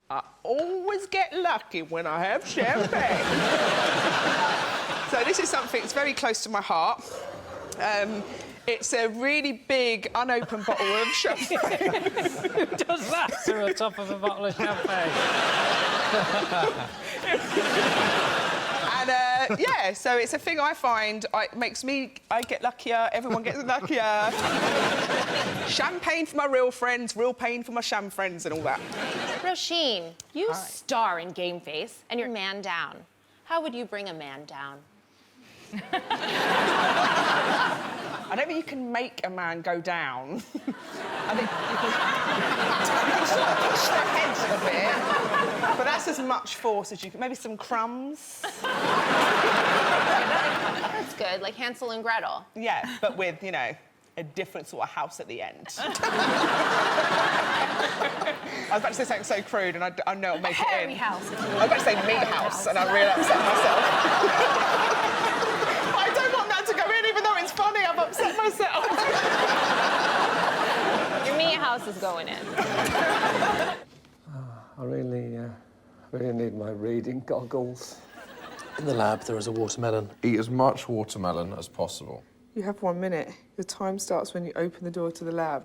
I always get lucky when I have champagne. So this is something that's very close to my heart. It's a really big, unopened bottle of champagne. Who does that to the top of a bottle of champagne? And, yeah, so it's a thing I find, it makes me... I get luckier, everyone gets luckier. Champagne for my real friends, real pain for my sham friends and all that. Roisin, you star in Game Face, and you're man down. How would you bring a man down? I don't think you can make a man go down. I think you can push their heads a bit, but that's as much force as you can. Maybe some crumbs. That's good, like Hansel and Gretel. Yeah, but with, you know, a different sort of house at the end. I was about to say something so crude, and I know it'll make it in. House. I was about to say meat house, and I really upset myself. I don't want that to go in, even though it's funny. I've upset myself. Your meat house is going in. I really need my reading goggles. In the lab, there is a watermelon. Eat as much watermelon as possible. You have 1 minute. The time starts when you open the door to the lab.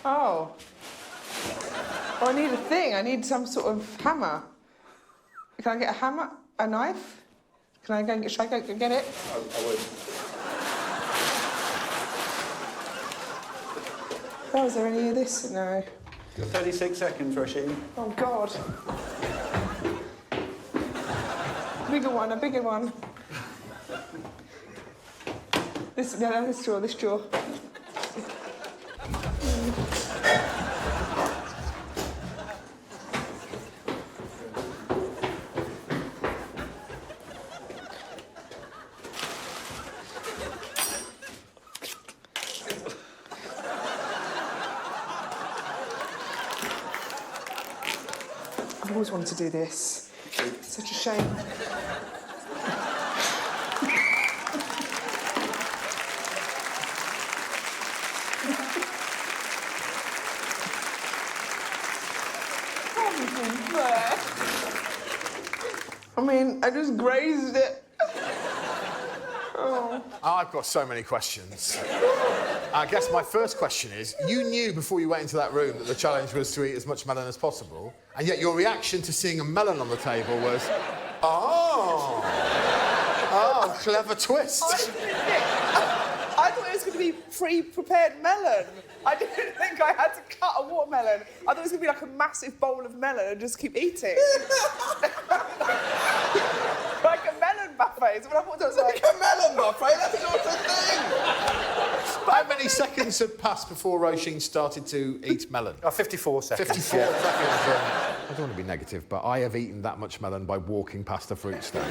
Oh. Oh, I need a thing. I need some sort of hammer. Can I get a hammer? A knife? Can I go and get... Should I go get it? I would. Oh, is there any of this? No. You've got 36 seconds, Roisin. Oh, God. Bigger one, a bigger one. This straw, this straw. I've always wanted to do this. It's such a shame. I mean, I just grazed it. Oh. I've got so many questions. I guess my first question is, you knew before you went into that room that the challenge was to eat as much melon as possible, and yet your reaction to seeing a melon on the table was, oh, clever twist. I thought it was going to be pre-prepared melon. I didn't think I had to cut a watermelon. I thought it was going to be like a massive bowl of melon and just keep eating. Like a melon buffet. So when I thought it was like a melon buffet, that's not a thing! How many seconds had passed before Roisin started to eat melon? 54 seconds. 54 seconds. I don't want to be negative, but I have eaten that much melon by walking past a fruit stand.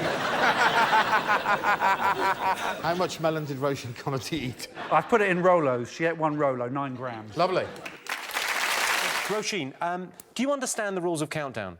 How much melon did Roisin Conaty eat? I've put it in Rolos. She ate 1 Rolo, 9 grams. Lovely. Roisin, do you understand the rules of Countdown?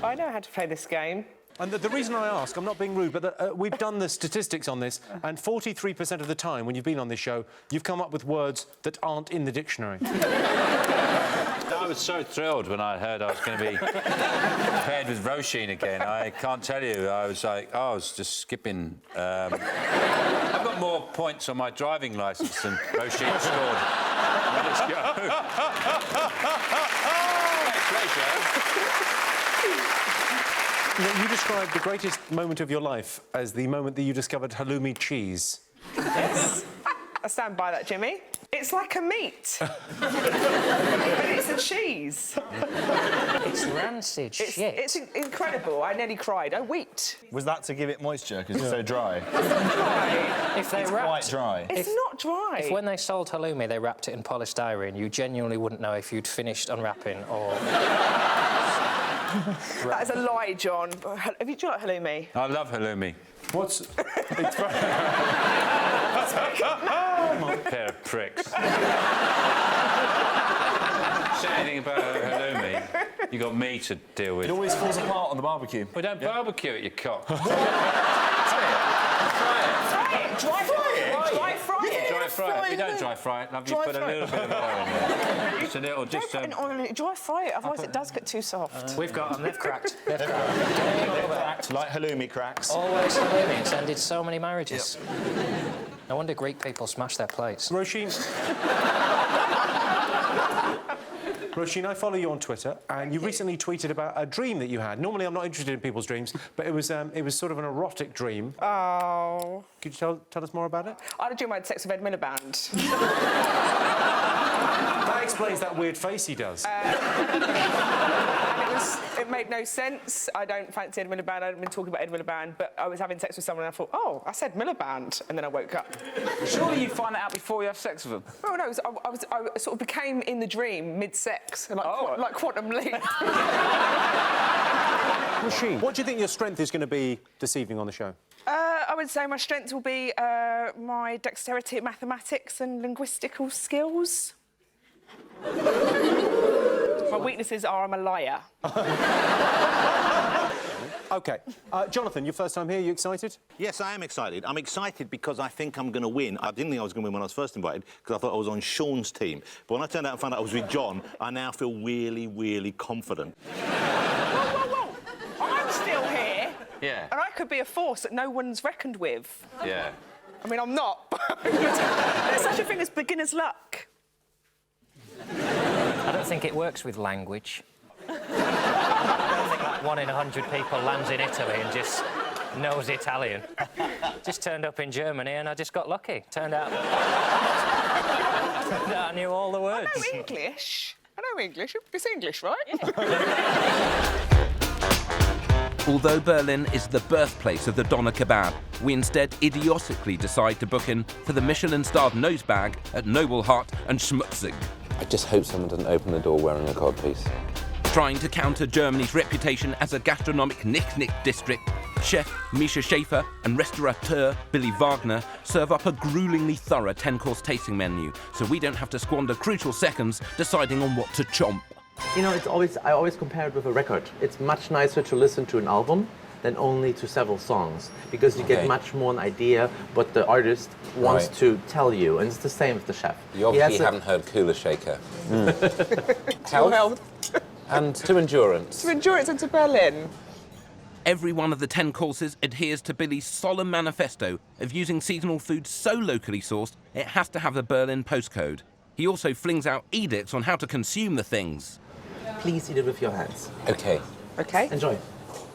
I know how to play this game. And the reason I ask, I'm not being rude, but we've done the statistics on this, and 43% of the time when you've been on this show, you've come up with words that aren't in the dictionary. I was so thrilled when I heard I was going to be paired with Roisin again. I can't tell you. I was like, I was just skipping. I've got more points on my driving licence than Roisin scored. Let's go. You described the greatest moment of your life as the moment that you discovered halloumi cheese. Yes. I stand by that, Jimmy. It's like a meat. But it's a cheese. It's rancid shit. It's incredible. I nearly cried. I wept. Was that to give it moisture, because it's so dry? It's not dry. If they It's wrapped... quite dry. It's not dry. If when they sold halloumi, they wrapped it in polystyrene, you genuinely wouldn't know if you'd finished unwrapping or... That is a lie, John. Do you like halloumi? I love halloumi. What's... It's pair of pricks. Say anything about halloumi, you got me to deal with. It always falls apart on the barbecue. We don't barbecue at your cock. Dry fry it. We don't dry fry it. Love, you put a little bit of oil in there. Just a little, just Don't put an oil in it. Dry fry it, otherwise it does get too soft. We've got them. They've cracked. They've cracked. Like halloumi cracks. Always halloumi. It's ended so many marriages. No wonder Greek people smash their plates. Roisin, I follow you on Twitter, and you recently tweeted about a dream that you had. Normally, I'm not interested in people's dreams, but it was sort of an erotic dream. Oh. Could you tell us more about it? I had a dream I had sex with Ed Milliband. That explains that weird face he does. It made no sense. I don't fancy Ed Milliband. I hadn't been talking about Ed Milliband, but I was having sex with someone and I thought, oh, I said Milliband, and then I woke up. Surely you'd find that out before you have sex with them. Oh, no, I sort of became in the dream mid-sex, like Quantum Leap. Roisin, what do you think your strength is going to be this evening on the show? I would say my strength will be my dexterity at mathematics and linguistical skills. My weaknesses are I'm a liar. OK. Jonathan, your first time here, you excited? Yes, I am excited. I'm excited because I think I'm going to win. I didn't think I was going to win when I was first invited because I thought I was on Sean's team. But when I turned out and found out I was with John, I now feel really, really confident. Whoa. I'm still here. Yeah. And I could be a force that no one's reckoned with. Yeah. I mean, I'm not. There's such a thing as beginner's luck. I don't think it works with language. I don't think like 1 in 100 people lands in Italy and just knows Italian. Just turned up in Germany and I just got lucky. Turned out I knew all the words. I know English. It's English, right? Although Berlin is the birthplace of the doner kebab, we instead idiotically decide to book in for the Michelin-starred nosebag at Noble Hart and Schmutzig. I just hope someone doesn't open the door wearing a codpiece. Trying to counter Germany's reputation as a gastronomic knick-knick district, Chef Misha Schaefer and restaurateur Billy Wagner serve up a gruelingly thorough 10-course tasting menu, so we don't have to squander crucial seconds deciding on what to chomp. You know, I always compare it with a record. It's much nicer to listen to an album than only to several songs, because you get much more an idea what the artist wants to tell you, and it's the same with the chef. You obviously haven't heard Cooler Shaker. Health and to endurance. To endurance and to Berlin. Every one of the 10 courses adheres to Billy's solemn manifesto of using seasonal food so locally sourced it has to have the Berlin postcode. He also flings out edicts on how to consume the things. Please eat it with your hands. OK. OK. Enjoy.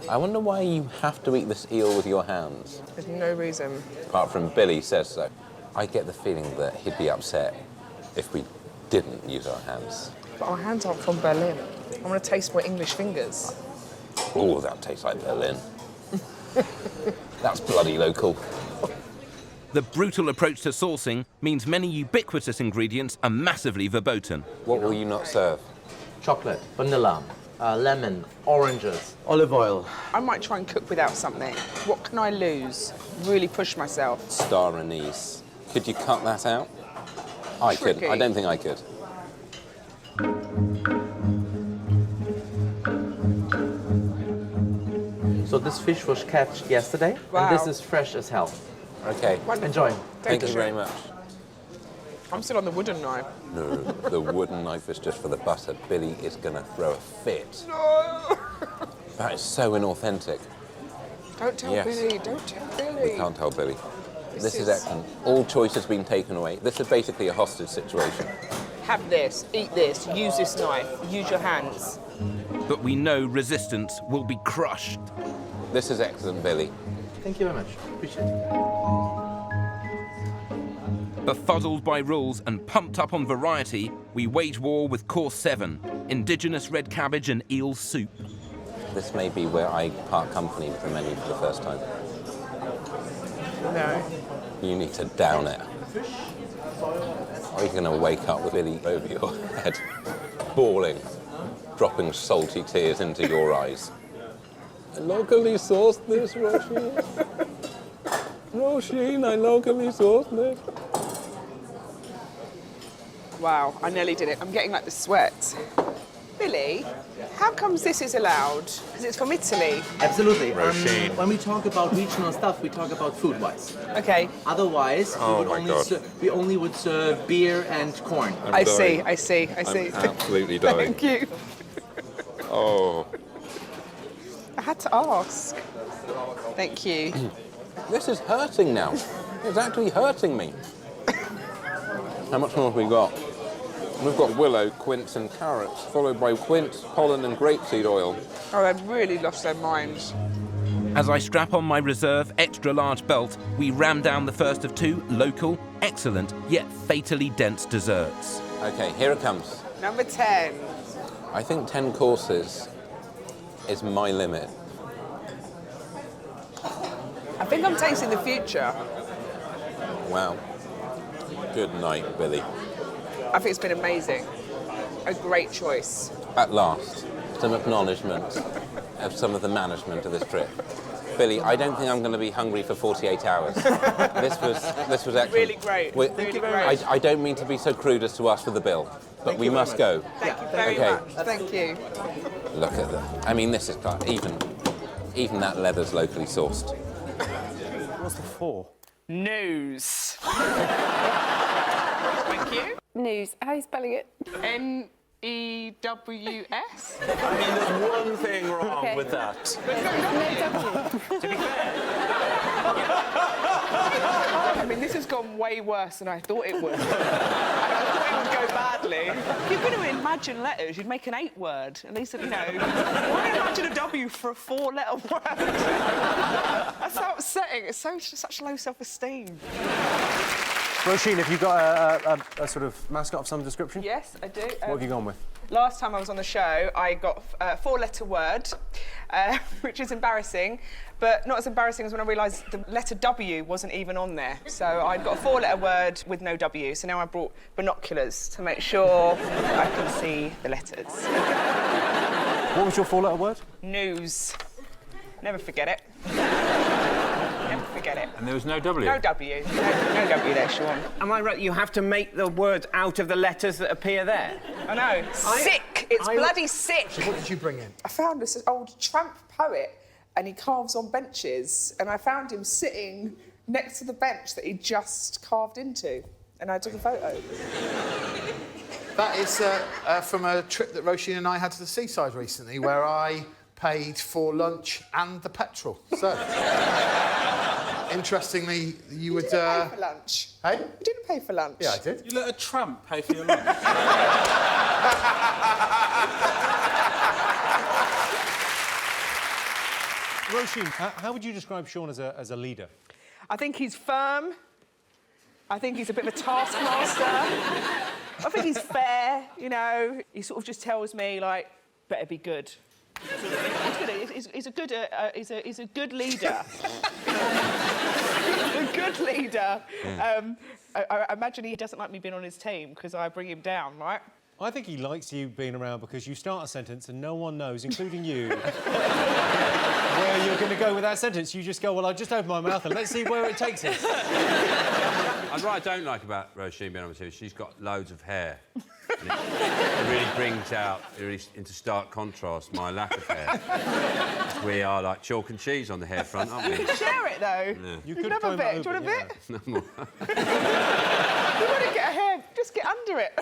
I wonder why you have to eat this eel with your hands. There's no reason. Apart from Billy says so. I get the feeling that he'd be upset if we didn't use our hands. But our hands aren't from Berlin. I want to taste my English fingers. All of that tastes like Berlin. That's bloody local. The brutal approach to sourcing means many ubiquitous ingredients are massively verboten. What will you not serve? Chocolate, vanilla, lemon, oranges, olive oil. I might try and cook without something. What can I lose? Really push myself. Star anise. Could you cut that out? I could. I don't think I could. So this fish was catched yesterday, and this is fresh as hell. OK. Wonderful. Enjoy. Thank you very much. I'm still on the wooden knife. No, the wooden knife is just for the butter. Billy is going to throw a fit. No! That is so inauthentic. Don't tell Billy, don't tell Billy. We can't tell Billy. This is excellent. All choice has been taken away. This is basically a hostage situation. Have this, eat this, use this knife, use your hands. But we know resistance will be crushed. This is excellent, Billy. Thank you very much. Appreciate it. Befuddled by rules and pumped up on variety, we wage war with course 7, indigenous red cabbage and eel soup. This may be where I part company with the menu for the first time. No. You need to down it. Or you're going to wake up with Billy over your head, bawling, dropping salty tears into your eyes. I locally sourced this, Roisin. Roisin, I locally sourced this. Wow, I nearly did it. I'm getting like the sweat. Billy, how comes this is allowed? Because it's from Italy. Absolutely. Roisin. When we talk about regional stuff, we talk about food-wise. Okay. Otherwise, we only would serve beer and corn. I see. I'm absolutely dying. Thank you. Oh. I had to ask. Thank you. This is hurting now. It's actually hurting me. How much more have we got? We've got willow, quince and carrots, followed by quince, pollen and grapeseed oil. Oh, they've really lost their minds. As I strap on my reserve extra-large belt, we ram down the first of 2 local, excellent, yet fatally dense desserts. OK, here it comes. Number 10. I think 10 courses is my limit. I think I'm tasting the future. Wow. Good night, Billy. I think it's been amazing. A great choice. At last, some acknowledgement of some of the management of this trip. Billy, I don't think I'm going to be hungry for 48 hours. This was excellent. Really great. Thank you very much. I don't mean to be so crude as to ask for the bill, but we must go. Thank you very much. Thank you. Look at that. I mean, this is even that leather's locally sourced. What's the 4? News. Thank you. News. How are you spelling it? News. I mean, there's one thing wrong with that. To be fair. I mean, this has gone way worse than I thought it would. I thought it would go badly. If you're going to imagine letters, you'd make an 8-word. At least, you know. Why imagine a W for a 4-letter word? That's so upsetting. It's such low self-esteem. Roisin, have you got a sort of mascot of some description? Yes, I do. What have you gone with? Last time I was on the show, I got a 4-letter word, which is embarrassing, but not as embarrassing as when I realised the letter W wasn't even on there. So I'd got a 4-letter word with no W, so now I brought binoculars to make sure I can see the letters. What was your 4-letter word? News. Never forget it. Never forget it. And there was no W? No W. No W there, Sean. Am I right? You have to make the words out of the letters that appear there? I know. Sick. It's bloody sick. What did you bring in? I found this old tramp poet, and he carves on benches, and I found him sitting next to the bench that he just carved into, and I took a photo. That is from a trip that Roisin and I had to the seaside recently, where I paid for lunch and the petrol. So, interestingly, you would... You didn't pay for lunch. Hey? You didn't pay for lunch. Yeah, I did. You let a tramp pay for your lunch? Roisin, how would you describe Sean as a leader? I think he's firm. I think he's a bit of a taskmaster. I think he's fair, you know. He sort of just tells me, like, better be good. He's a good leader. A good leader. I imagine he doesn't like me being on his team because I bring him down, right? I think he likes you being around because you start a sentence and no one knows, including you, where you're going to go with that sentence. You just go, well, I'll just open my mouth and let's see where it takes us. What I don't like about Roisin, being honest with you, she's got loads of hair. And it really brings out, into stark contrast, my lack of hair. We are like chalk and cheese on the hair front, aren't we? You can share it, though. Yeah. You could have a bit. Do you want a bit? No more. You want to get a hair, just get under it.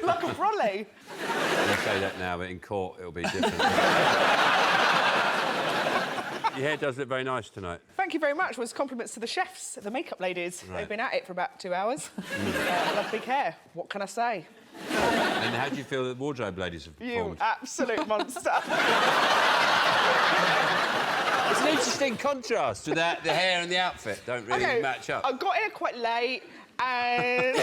Like a brolly. I say that now, but in court it'll be different. Your hair does look very nice tonight. Thank you very much. Was compliments to the chefs, the makeup ladies. Right. They've been at it for about 2 hours. I love big hair. What can I say? And how do you feel that wardrobe ladies have performed? You absolute monster. It's an interesting contrast to that. The hair and the outfit don't really match up. I got here quite late, and so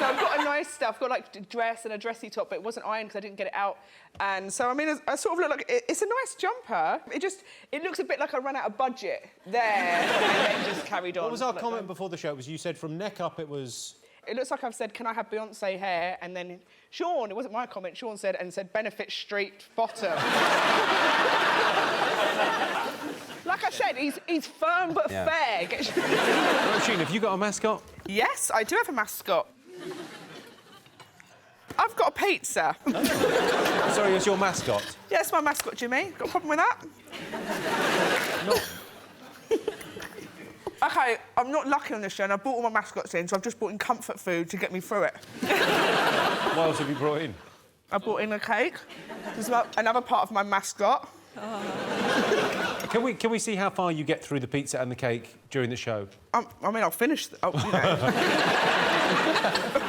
I've got a nice stuff. I've got like a dress and a dressy top, but it wasn't ironed because I didn't get it out. And so I mean, I sort of look like it's a nice jumper. It looks a bit like I ran out of budget there, and then just carried on. What was our comment before the show? Was you said from neck up it was... It looks like I've said, can I have Beyonce hair? And then Sean, it wasn't my comment, Sean said Benefit Street bottom. Like I said, he's firm but fair. Roisin, have you got a mascot? Yes, I do have a mascot. I've got a pizza. Sorry, it's your mascot? Yeah, it's my mascot, Jimmy. Got a problem with that? OK, I'm not lucky on this show, and I brought all my mascots in, so I've just brought in comfort food to get me through it. What else have you brought in? I brought in a cake. There's another part of my mascot. Can we see how far you get through the pizza and the cake during the show? I mean, I'll finish... you know.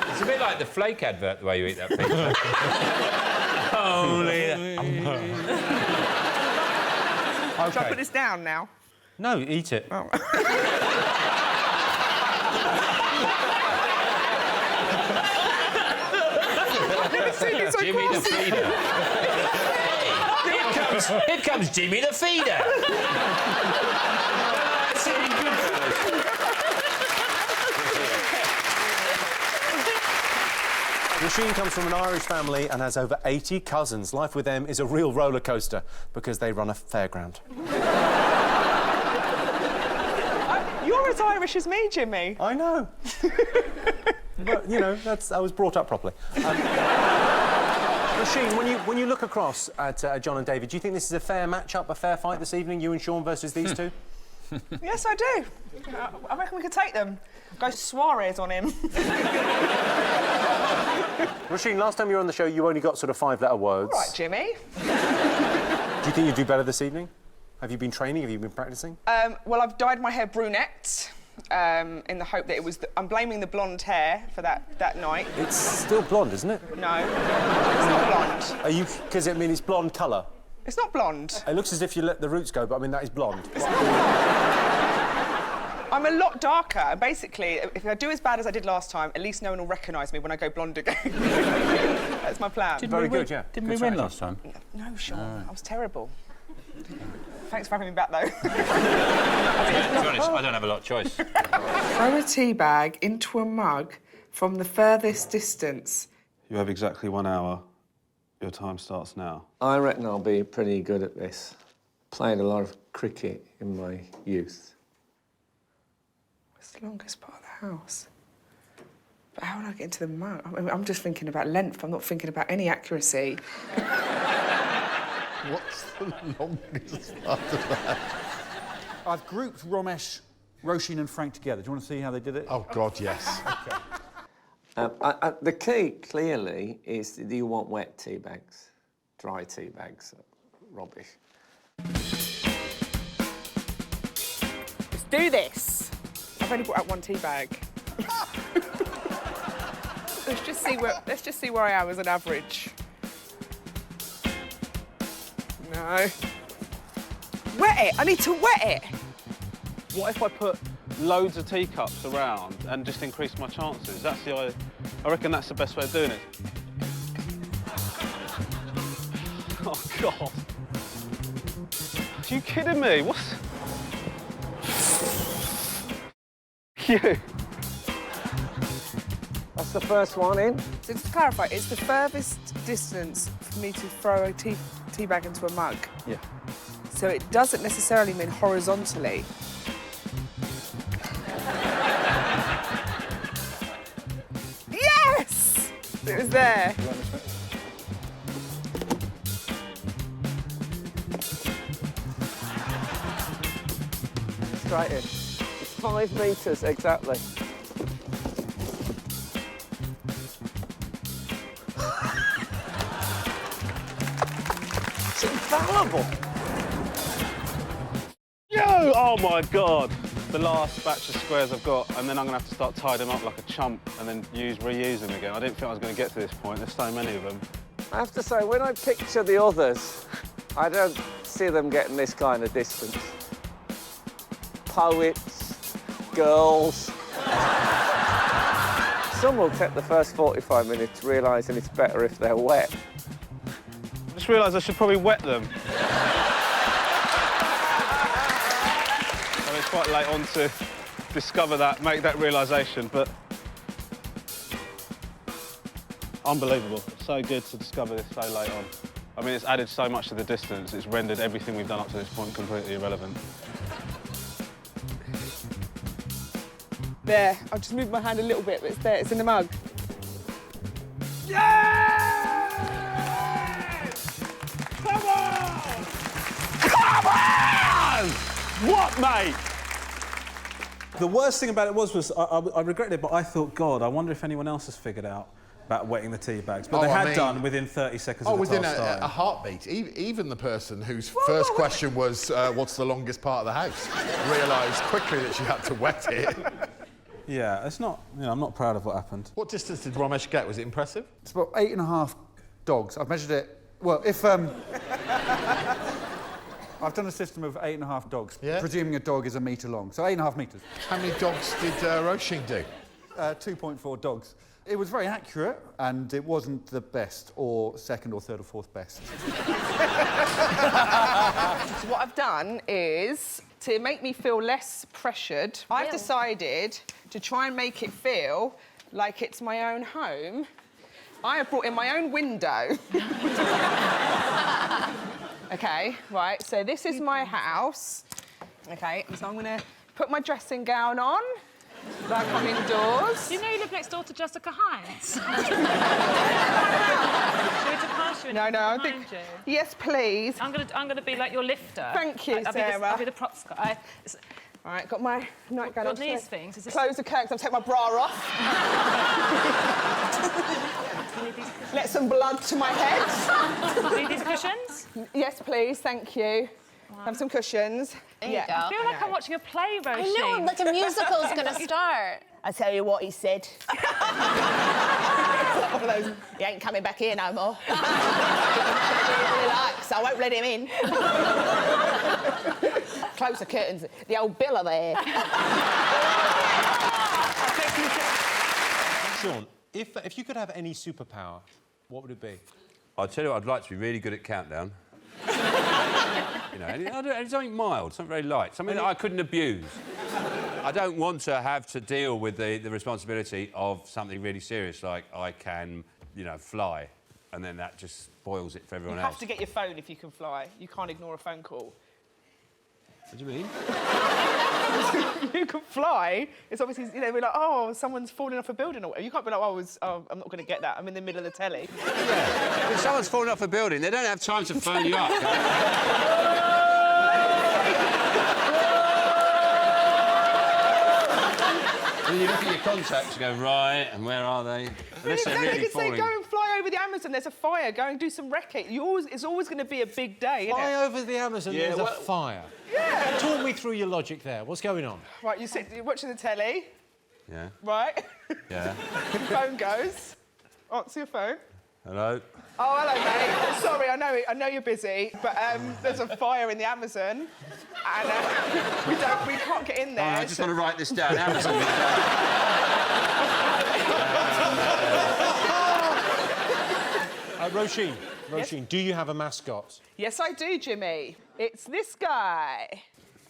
It's a bit like the flake advert, the way you eat that pizza. Only... OK. Shall I put this down now? No, eat it. Oh. Jimmy the feeder. Here comes Jimmy the feeder. Roisin comes from an Irish family and has over 80 cousins. Life with them is a real roller coaster because they run a fairground. You're as Irish as me, Jimmy. I know. But, you know, I was brought up properly. Roisin, when you look across at John and David, do you think this is a fair match-up, a fair fight this evening, you and Sean versus these two? Yes, I do. I reckon we could take them. Go Suarez on him. Roisin, last time you were on the show, you only got sort of 5-letter words. All right, Jimmy. Do you think you'd do better this evening? Have you been training? Have you been practising? Well, I've dyed my hair brunette in the hope that it was... I'm blaming the blonde hair for that night. It's still blonde, isn't it? No, it's not blonde. Are you... Because, I mean, it's blonde colour. It's not blonde. It looks as if you let the roots go, but, I mean, that is blonde. I'm a lot darker, and basically, if I do as bad as I did last time, at least no one will recognise me when I go blonde again. That's my plan. Very good, yeah. Didn't we win last time? No, Sean, I was terrible. Thanks for having me back, though. To be honest, I don't have a lot of choice. Throw a tea bag into a mug from the furthest distance. You have exactly 1 hour. Your time starts now. I reckon I'll be pretty good at this. Played a lot of cricket in my youth. What's the longest part of the house? But how would I get into the mug? I mean, I'm just thinking about length. I'm not thinking about any accuracy. What's the longest part of that? I've grouped Romesh, Roisin and Frank together. Do you want to see how they did it? Oh, God, yes. OK. The key, clearly, is that you want wet tea bags. Dry tea bags are rubbish. Let's do this. I've only brought out 1 tea bag. Let's just see where I am as an average. No. Wet it! I need to wet it! What if I put loads of teacups around and just increase my chances? I reckon that's the best way of doing it. Oh, God. Are you kidding me? What's... you. That's the first one in. So just to clarify, it's the furthest distance for me to throw a tea bag into a mug. Yeah. So it doesn't necessarily mean horizontally. Yes! It was there. Straight in. It's 5 metres exactly. It's infallible. Yo! Oh, my God. The last batch of squares I've got, and then I'm going to have to start tying them up like a chump and then reuse them again. I didn't think I was going to get to this point. There's so many of them. I have to say, when I picture the others, I don't see them getting this kind of distance. Poets, girls. Some will take the first 45 minutes realising it's better if they're wet. I just realised I should probably wet them. I mean, it's quite late on to discover that, make that realisation, but unbelievable. So good to discover this so late on. I mean, it's added so much to the distance, it's rendered everything we've done up to this point completely irrelevant. There. I've just moved my hand a little bit, but it's there. It's in the mug. Yeah! What, mate? The worst thing about it was I regretted it, but I thought, God, I wonder if anyone else has figured out about wetting the tea bags. But they had done within 30 seconds of the within task starting. a heartbeat. Even the person whose first question was, what's the longest part of the house, realised quickly that she had to wet it. Yeah, it's not, I'm not proud of what happened. What distance did Romesh get? Was it impressive? It's about 8.5 dogs. I've measured it. Well, if I've done a system of 8.5 dogs, presuming a dog is a metre long, so 8.5 metres. How many dogs did Roisin do? 2.4 dogs. It was very accurate, and it wasn't the best, or second, or third, or fourth best. So what I've done is, to make me feel less pressured, I've decided to try and make it feel like it's my own home. I have brought in my own window. OK, right, so this is my house. OK, so I'm going to put my dressing gown on, like I'm indoors. Do you know you live next door to Jessica Hines? Should we just pass you in? No, I think... You? Yes, please. I'm gonna be like your lifter. Thank you, Sarah. I'll be the props guy. All right, got my nightgown. Got these things. Close the curtains. I'll take my bra off. Let some blood to my head. Need these cushions? Yes, please. Thank you. Have some cushions. There you go. I feel like I'm watching a play, Roisin. I know, like a musical's gonna start. I tell you what he said. One of those, he ain't coming back here no more. He likes, I won't let him in. Close the curtains. The old Billa there. Sean, if you could have any superpower, what would it be? I'll tell you what, I'd like to be really good at countdown. Something mild, something very light, something that I couldn't abuse. I don't want to have to deal with the responsibility of something really serious, like I can, fly, and then that just spoils it for everyone else. You have to get your phone if you can fly. You can't ignore a phone call. What do you mean? You can fly. It's obviously, we're like, oh, someone's falling off a building or whatever. You can't be like, I'm not going to get that. I'm in the middle of the telly. Yeah. If someone's falling off a building, they don't have time to phone you up. And you look at your contacts and go, right, and where are they? Unless they're really you could falling. say, go and fly over the Amazon, there's a fire, go and do some wrecking. It's always going to be a big day, Fly over the Amazon, there's a fire. Yeah. Talk me through your logic there. What's going on? Right, you're watching the telly. Yeah. Right. Yeah. Your phone goes. Answer your phone. Hello? Oh, hello, mate. Sorry, I know you're busy, but there's a fire in the Amazon, and we can't get in there. Oh, I just want to write this down. Amazon. Roisin, Yes? do you have a mascot? Yes, I do, Jimmy. It's this guy,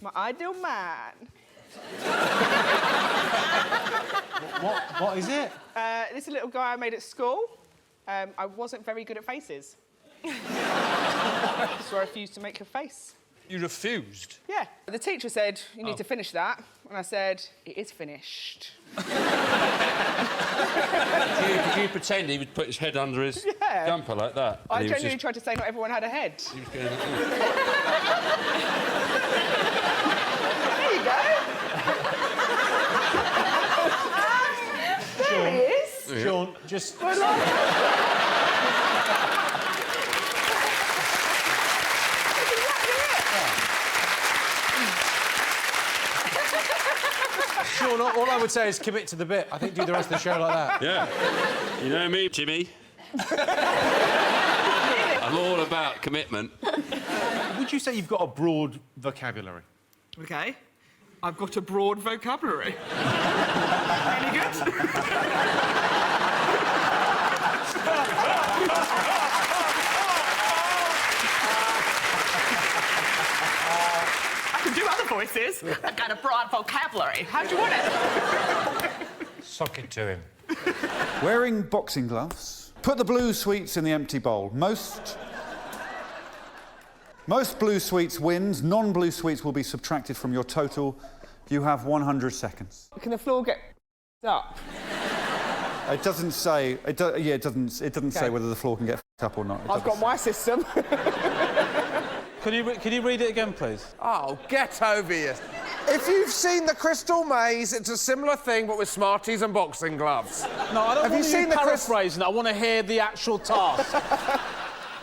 my ideal man. What is it? This is a little guy I made at school. I wasn't very good at faces. So I refused to make a face. You refused? Yeah. The teacher said, you need to finish that. And I said, it is finished. Did you pretend he would put his head under his jumper like that? I genuinely tried to say not everyone had a head. He was going, There you go. There he is. Sean, just... Sean, all I would say is commit to the bit. I think do the rest of the show like that. Yeah. You know me, Jimmy. I'm all about commitment. Would you say you've got a broad vocabulary? OK. I've got a broad vocabulary. Any good? I can do other voices. I've got a broad vocabulary. How do you want it? Sock it to him. Wearing boxing gloves. Put the blue sweets in the empty bowl. Most blue sweets wins. Non-blue sweets will be subtracted from your total. You have 100 seconds. Can the floor get up? It doesn't say. It doesn't say whether the floor can get up or not. I've got my system. Can you read it again, please? Oh, get over here. If you've seen the Crystal Maze, it's a similar thing, but with Smarties and boxing gloves. No, I don't Have want you seen the paraphrasing. I want to hear the actual task.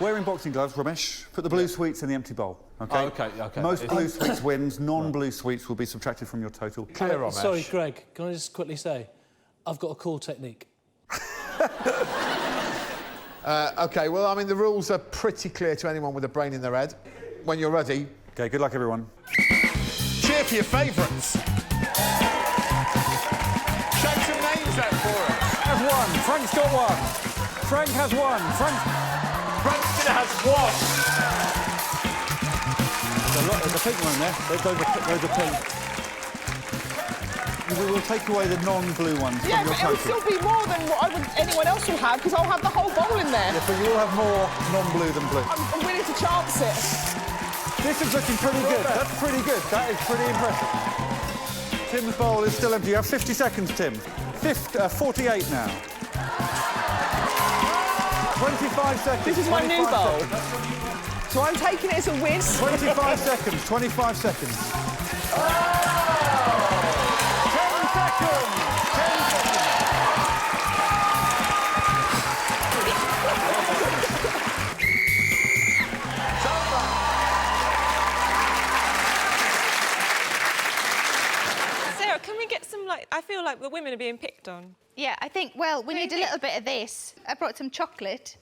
Wearing boxing gloves, Romesh, put the blue sweets in the empty bowl, OK? Oh, OK. Most blue sweets wins, non-blue sweets will be subtracted from your total. Clear, Romesh. Sorry, Greg, can I just quickly say, I've got a cool technique. OK, well, I mean, the rules are pretty clear to anyone with a brain in their head. When you're ready... OK, good luck, everyone. Cheer for your favourites. Shout some names out for us. Has one. Frank's got one. Frank has one. Branston has one. There's a pink one there. There's a pink. We will take away the non-blue ones from your but it'll total. still be more than what anyone else will have, because I'll have the whole bowl in there. Yeah, but you will have more non-blue than blue. I'm willing to chance it. This is looking pretty good. That's pretty good. That is pretty impressive. Tim's bowl is still empty. You have 50 seconds, Tim. 48 now. 25 seconds. This is my new bowl. So I'm taking it as a win. 25 seconds. 25 seconds. 10 seconds. 10 seconds. Sarah, can we get some, I feel like the women are being picked on. Yeah, I think, well, we need a little bit of this. I brought some chocolate,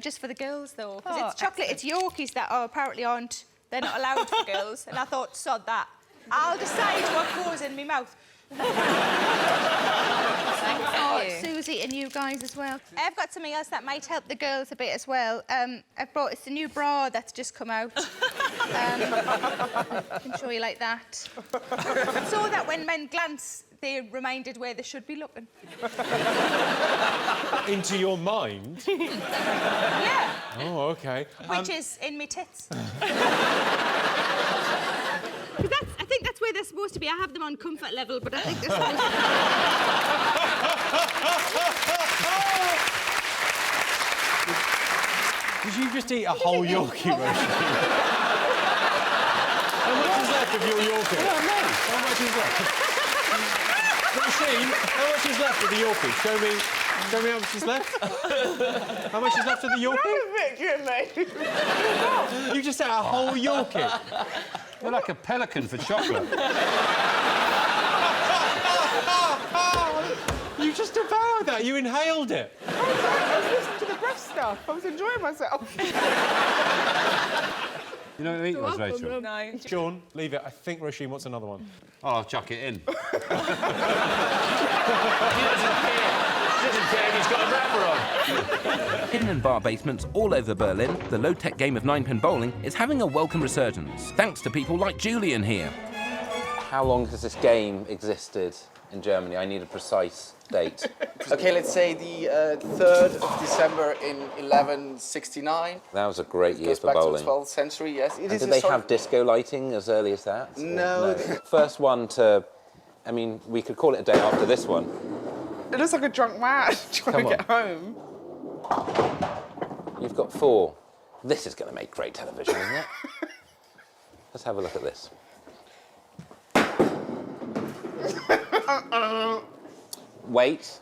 just for the girls, though. Because it's chocolate, it's Yorkies that apparently aren't, they're not allowed for girls. And I thought, sod that. I'll decide what goes in my mouth. Susie and you guys as well. I've got something else that might help the girls a bit as well. I've brought, it's a new bra that's just come out. I can show you like that. So that when men glance, they're reminded where they should be looking. Into your mind? Yeah. Oh, OK. Which is in me tits. I think that's where they're supposed to be. I have them on comfort level, but I think they're supposed Did you just eat a whole Yorkie, Roisin? How much is left of your Yorkie? Oh, no. How much is left? Roisin, how much is left of the Yorkie? Show me how much is left. How much is left of the Yorkie? You just ate a whole Yorkie. You're like a pelican for chocolate. You just devoured that. You inhaled it. I was listening to the breast stuff. I was enjoying myself. You know what I mean, was Rachel? No. Sean, leave it. I think Roisin wants another one. Oh, I'll chuck it in. He doesn't care if he's got a wrapper on. Hidden in bar basements all over Berlin, the low-tech game of 9-pin bowling is having a welcome resurgence, thanks to people like Julian here. How long has this game existed in Germany? I need a precise date. OK, let's say the 3rd of December in 1169. That was a great year Goes for back bowling. to the 12th century, yes. And did they have disco lighting as early as that? No. First one to... I mean, we could call it a day after this one. It looks like a drunk man trying to get home. You've got 4. This is going to make great television, isn't it? Let's have a look at this. Wait.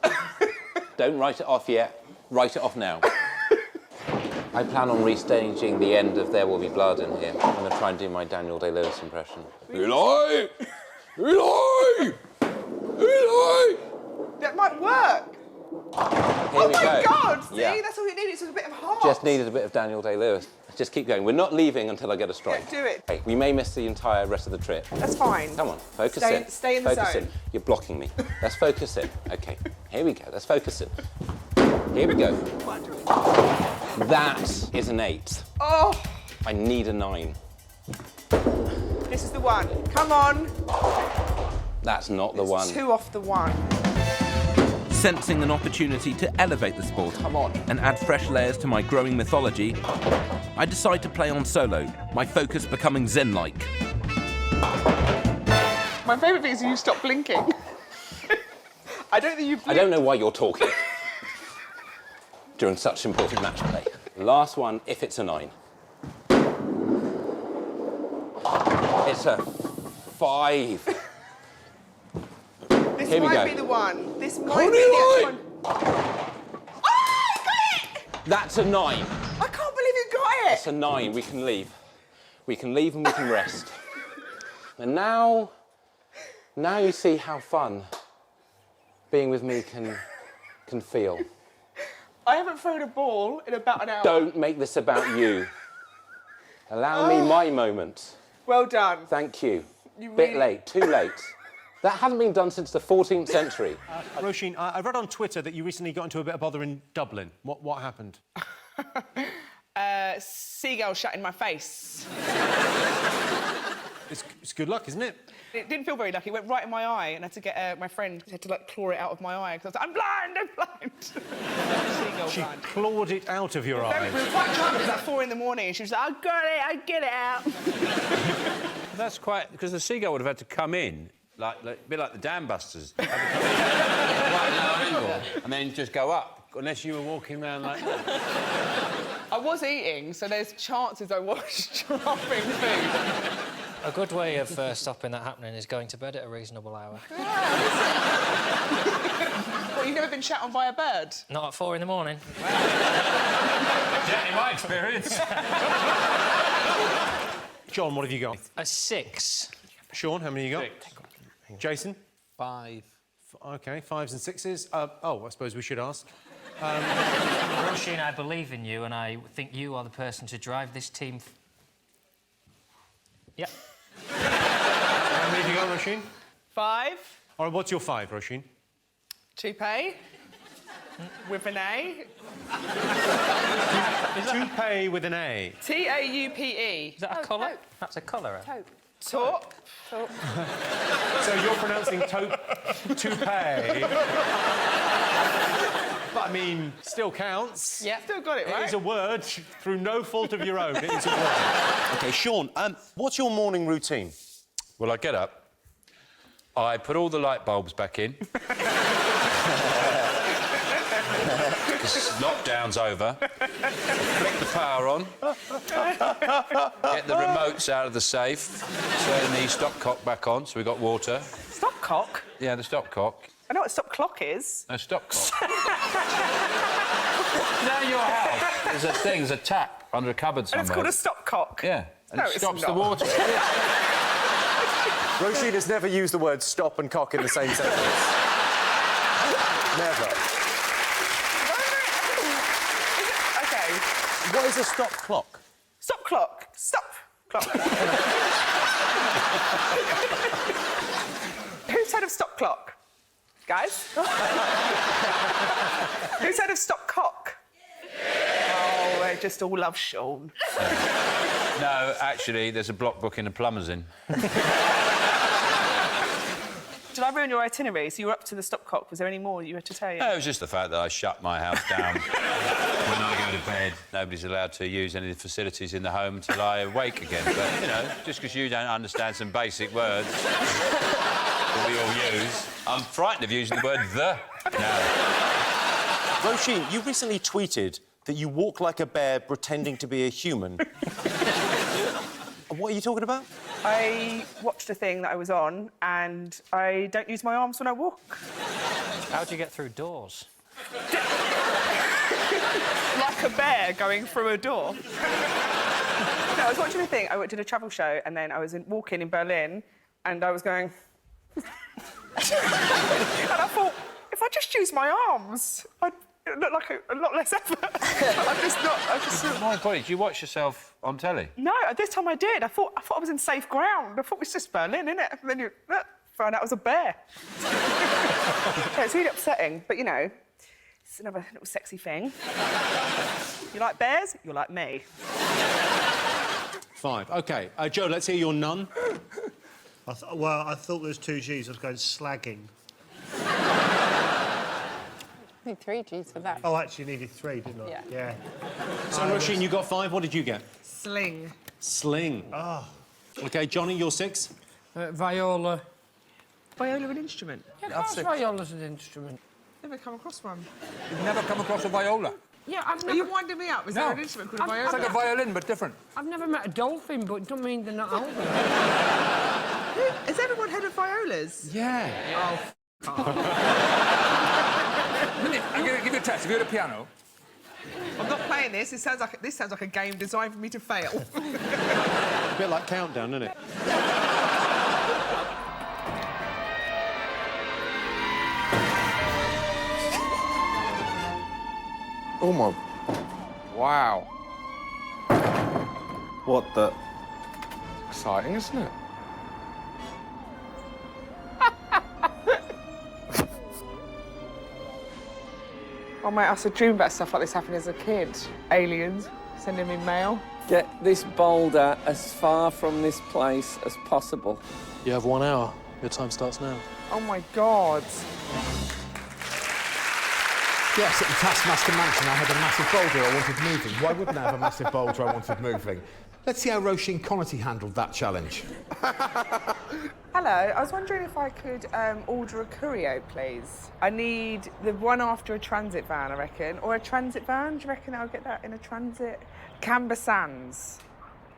Don't write it off yet. Write it off now. I plan on restaging the end of There Will Be Blood in here. I'm going to try and do my Daniel Day-Lewis impression. Eli! Eli! Eli! That might work. Here we go. God! See, Yeah. that's all you need. It's a bit of heart. Just needed a bit of Daniel Day-Lewis. Just keep going. We're not leaving until I get a strike. Yeah, do it. Okay, we may miss the entire rest of the trip. That's fine. Come on, focus Stay- in. stay in the focus zone. in. You're blocking me. Let's focus in. Okay, here we go. Let's focus in. Here we go. That is an 8. Oh, I need a 9. this is the one. Come on. That's not the one. 2 off the 1. Sensing an opportunity to elevate the sport and add fresh layers to my growing mythology, I decide to play on solo, my focus becoming zen-like. My favourite thing is you stop blinking. I don't think you blinked. I don't know why you're talking during such important match play. Last one, if it's a 9. to 5. This Here we might go. be the one. This might be the actual one. That's a 9. I can't believe you got it. That's a 9. We can leave. We can leave and we can rest. And now you see how fun being with me can feel. I haven't thrown a ball in about an hour. Don't make this about you. Allow me my moment. Well done. Thank you. You Bit really- late, too late. That hasn't been done since the 14th century. Roisin, I read on Twitter that you recently got into a bit of bother in Dublin. What happened? Seagull shut in my face. It's good luck, isn't it? It didn't feel very lucky. It went right in my eye, and I had to get my friend had to like claw it out of my eye because I was like, I'm blind. Seagull She blind. clawed it out of your We eye. were quite drunk. It was like 4 in the morning, and she was like, I get it out. That's quite... Because the seagull would have had to come in, like a bit like the dam busters. Had to come in quite a low angle, and then just go up, unless you were walking around like that. I was eating, so there's chances I was dropping food. A good way of stopping that happening is going to bed at a reasonable hour. Well, you've never been shat on by a bird? Not at 4 in the morning. Yeah, in my experience. John, what have you got? A 6. Sean, how many you got? 6. Jason? 5. OK, 5s and 6s. I suppose we should ask. Roisin, I believe in you, and I think you are the person to drive this team. Yep. How many have you got, Roisin? 5. All right, what's your 5, Roisin? Toupee. With an A. Toupee with an A. T-A-U-P-E. Is that a colour? That's a colour. Top. So you're pronouncing toupee. But, I mean, still counts. Yeah. Still got it, right? It is a word, through no fault of your own, it is a word. OK, Sean, what's your morning routine? Well, I get up, I put all the light bulbs back in. Because lockdown's over. Flick the power on. Get the remotes out of the safe. Turn the stopcock back on, so we've got water. Stopcock? Yeah, the stopcock. I know what stopclock is. No, stopcock. Now your house. There's a tap under a cupboard somewhere. And it's called a stopcock. Yeah, and No, it it's stops the not. water. Roisin has never used the word stop and cock in the same sentence. Never. OK. What is a stop clock? Stop clock. Stop clock. Who's heard of stop clock? Guys? Who's heard of stop cock? Oh, they just all love Sean. No, actually, there's a block book in the Plumbers Inn. Did I ruin your itinerary? So you were up to the stopcock. Was there any more you had to tell you? No, it was just the fact that I shut my house down. When I go to bed, nobody's allowed to use any of the facilities in the home until I awake again. But, you know, just because you don't understand some basic words that we all use, I'm frightened of using the word the now. Roisin, you recently tweeted that you walk like a bear pretending to be a human. What are you talking about? I watched a thing that I was on, and I don't use my arms when I walk. How do you get through doors? Like a bear going through a door. No, I was watching a thing. I did a travel show, and then I was walking in Berlin, and I was going... and I thought, if I just use my arms, I'd look like a lot less effort. I'm just not... My God, did you watch yourself on telly? No, this time I did. I thought I was in safe ground. I thought it was just Berlin, innit? And then you found out I was a bear. Yeah, it's really upsetting, but, you know, it's another little sexy thing. You like bears? You're like me. 5. OK. Joe, let's hear your none. I thought there was 2 Gs. I was going slagging. I need 3 Gs for that. Oh, actually, you needed 3, didn't I? Yeah. So, Roisin, you got 5. What did you get? Sling. Sling. Oh. OK, Johnny, you're 6. Viola. Viola an instrument? Yeah, of course viola's an instrument. Never come across one. You've never come across a viola? Yeah, I've never... Are you winding me up? Is there an instrument called a violin? It's like a violin, but different. I've never met a dolphin, but it doesn't mean they're not old. Has everyone heard of violas? Yeah. Oh, I'm going to give you a test. Have you heard a piano? I'm not playing this. This sounds like a game designed for me to fail. A bit like Countdown, isn't it? Oh my... Wow. What the... Exciting, isn't it? Oh, mate, I used to dream about stuff like this happening as a kid. Aliens sending me mail. Get this boulder as far from this place as possible. You have 1 hour. Your time starts now. Oh, my God. Yes, at the Taskmaster mansion, I had a massive boulder I wanted moving. Why wouldn't I have a massive boulder I wanted moving? Let's see how Roisin Conaty handled that challenge. Hello, I was wondering if I could order a courier, please. I need the one after a transit van, I reckon. Or a transit van, do you reckon I'll get that in a transit? Camber Sands.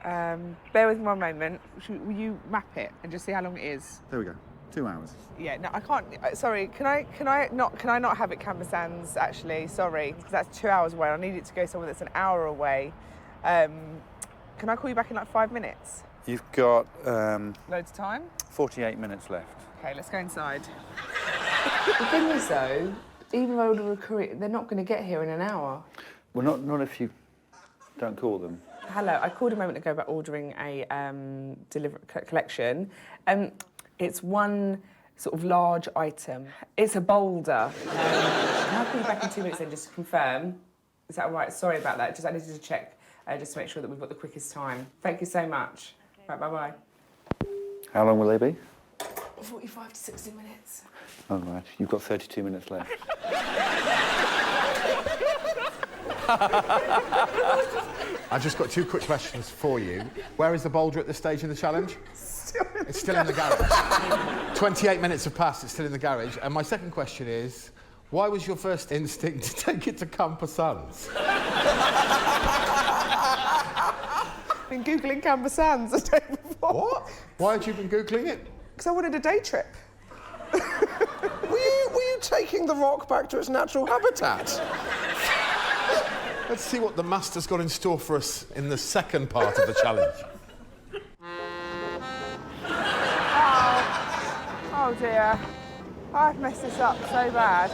Bear with me one moment. Will you map it and just see how long it is? There we go. 2 hours. Yeah, no, I can't. Sorry, can I not have it Camber Sands? Actually, sorry, because that's 2 hours away. I need it to go somewhere that's an hour away. Can I call you back in like 5 minutes? You've got Loads of time. 48 minutes left. Okay, let's go inside. The thing is, though, even though I order a courier, they're not going to get here in an hour. Well, not if you don't call them. Hello, I called a moment ago about ordering a collection. It's one sort of large item. It's a boulder. Can I call you back in 2 minutes then just to confirm? Is that all right? Sorry about that. I needed to check just to make sure that we've got the quickest time. Thank you so much. Right, bye-bye. How long will they be? 45 to 60 minutes. All right, you've got 32 minutes left. I've just got 2 quick questions for you. Where is the boulder at this stage of the challenge? It's still in the garage. 28 minutes have passed, it's still in the garage. And my second question is, why was your first instinct to take it to Camper Sands? I've been Googling Camber Sands the day before. What? Why had you been Googling it? Because I wanted a day trip. Were you taking the rock back to its natural habitat? Let's see what the master's got in store for us in the second part of the challenge. Oh dear. I've messed this up so bad.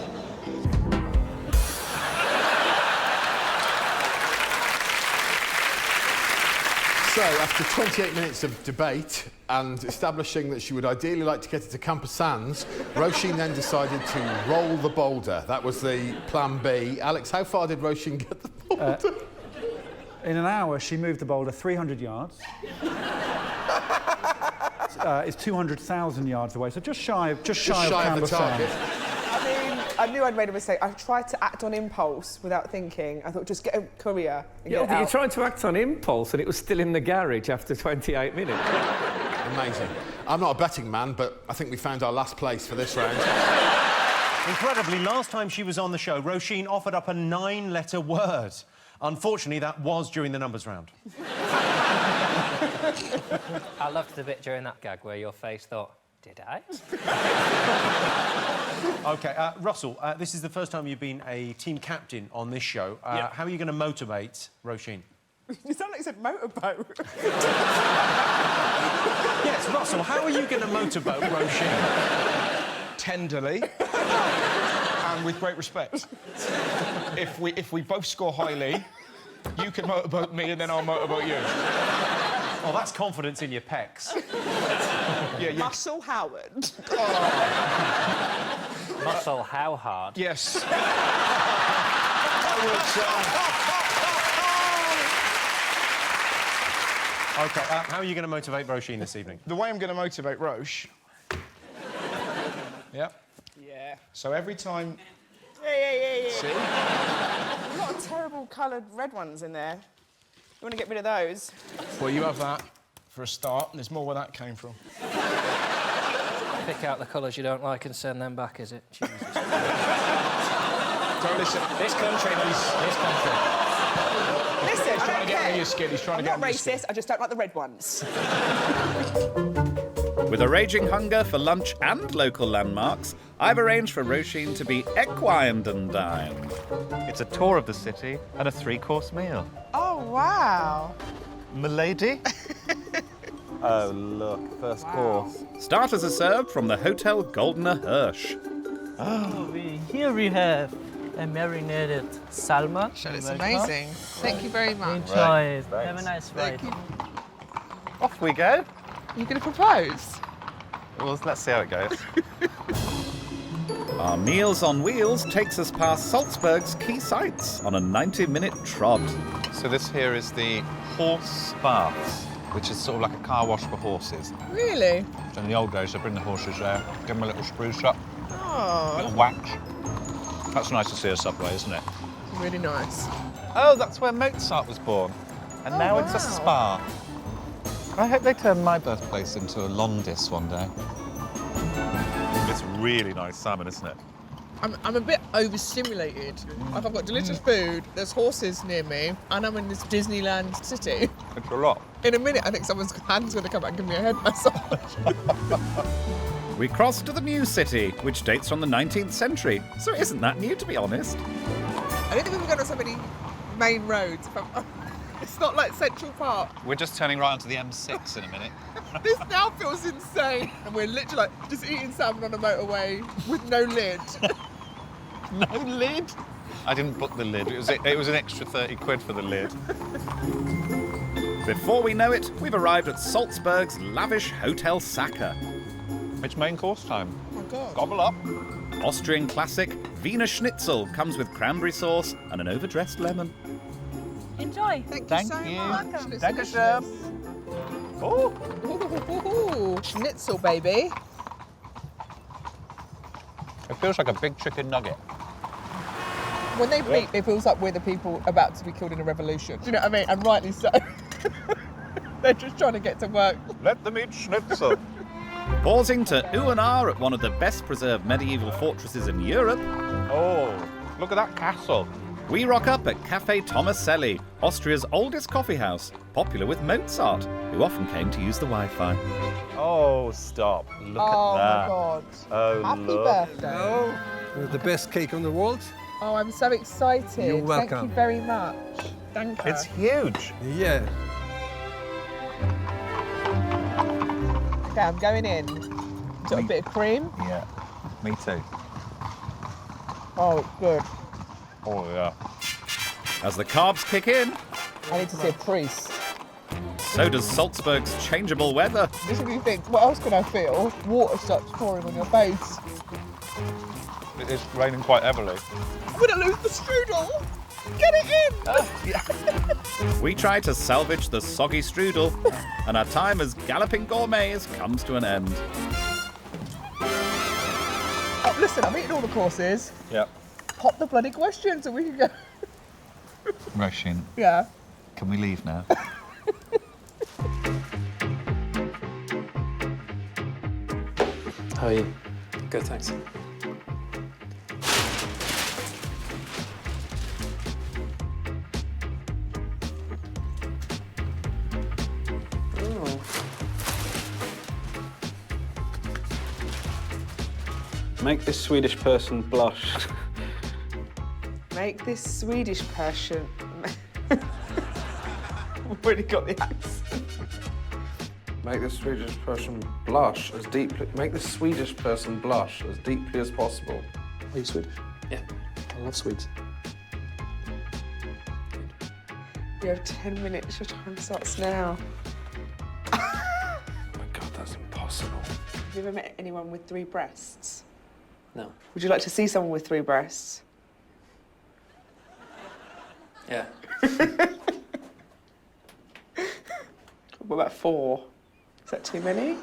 So, after 28 minutes of debate and establishing that she would ideally like to get it to Camper Sands, Roisin then decided to roll the boulder. That was the plan B. Alex, how far did Roisin get the boulder? In an hour, she moved the boulder 300 yards. It's 200,000 yards away, so just shy of Camber Sands. I mean, I knew I'd made a mistake. I tried to act on impulse without thinking. I thought, just get a courier and get it out. You tried to act on impulse and it was still in the garage after 28 minutes. Amazing. I'm not a betting man, but I think we found our last place for this round. Incredibly, last time she was on the show, Roisin offered up a 9-letter word. Unfortunately, that was during the numbers round. I loved the bit during that gag where your face thought, did I? OK, Russell, this is the first time you've been a team captain on this show. How are you going to motivate Roisin? You sound like you said motorboat. Yes, Russell, how are you going to motorboat Roisin? Tenderly and with great respect. If we both score highly, you can motorboat me and then I'll motorboat you. Oh, that's confidence in your pecs. Yeah. Muscle Howard. Muscle how hard? Yes. OK, how are you going to motivate Roisin this evening? The way I'm going to motivate Roche... Yeah. Yeah. So every time... Yeah. See? A lot of terrible coloured red ones in there. You want to get rid of those? Well, you have that for a start, and there's more where that came from. Pick out the colours you don't like and send them back, is it? Jesus. Don't listen. This country. Listen, He's trying to get under your skin. He's trying to get I'm under not your skin. racist, I just don't like the red ones. With a raging hunger for lunch and local landmarks, I've arranged for Roisin to be equined and dined. It's a tour of the city and a 3-course meal. Oh, wow. Milady? Oh, look, first course. Starters are served from the Hotel Goldener Hirsch. Here we have a marinated salmon. It's amazing. Thank you very much. Enjoy it. Right. Have a nice ride. Off we go. You going to propose? Well, let's see how it goes. Our Meals on Wheels takes us past Salzburg's key sites on a 90-minute trot. So this here is the horse baths, which is sort of like a car wash for horses. Really? So in the old days, they bring the horses there, give them a little spruce up, Oh, a little wax. That's nice to see a subway, isn't it? really nice. Oh, that's where Mozart was born. And now it's a spa. I hope they turn my birthplace into a Londis one day. It's really nice salmon, isn't it? I'm a bit overstimulated. Like, I've got delicious food, there's horses near me, and I'm in this Disneyland city. It's a lot. In a minute, I think someone's hand's going to come out and give me a head massage. We cross to the new city, which dates from the 19th century, so it isn't that new, to be honest. I don't think we've gone on so many main roads. It's not like Central Park. We're just turning right onto the M6 in a minute. This now feels insane. And we're literally like just eating salmon on a motorway with no lid. No lid? I didn't book the lid. It was an extra 30 quid for the lid. Before we know it, we've arrived at Salzburg's lavish Hotel Sacker. It's main course time. Oh, my God. Gobble up. Austrian classic Wiener Schnitzel comes with cranberry sauce and an overdressed lemon. Enjoy. Thank Thank you so you. much. Thank you, chef. Oh. Ooh, schnitzel, baby. It feels like a big chicken nugget. When they bleep, it feels like we're the people about to be killed in a revolution. Do you know what I mean? And rightly so. They're just trying to get to work. Let them eat schnitzel. Pausing to ooh and ah at one of the best preserved medieval fortresses in Europe. Oh, look at that castle. We rock up at Cafe Tomaselli, Austria's oldest coffee house, popular with Mozart, who often came to use the Wi-Fi. Oh, stop. Look Oh, at that. my God. Oh, Happy look. birthday. The best cake on the world. Oh, I'm so excited. You're Thank welcome. you very much. Thank you. It's huge. Yeah. Okay, I'm going in. Got a bit of cream. Yeah, me too. Oh, it's good. Oh, yeah. As the carbs kick in, I need to see a priest. so does Salzburg's changeable weather. This is what you think, what else can I feel? Water starts pouring on your face. It is raining quite heavily. I'm gonna lose the strudel. Get it in! We try to salvage the soggy strudel, and our time as galloping gourmets comes to an end. Oh, listen, I'm eating all the courses. Yep. Pop the bloody questions and we can go. Roisin, Yeah. can we leave now? How are you? Good, thanks. Make this Swedish person blush. Make this Swedish person. I've already got the accent. Make the Swedish person blush as deeply. Make the Swedish person blush as deeply as possible. Are you Swedish? Yeah, I love Swedes. You have 10 minutes, your time starts now. Oh my God, that's impossible. Have you ever met anyone with 3 breasts? No. Would you like to see someone with 3 breasts? Yeah. What about 4? Is that too many?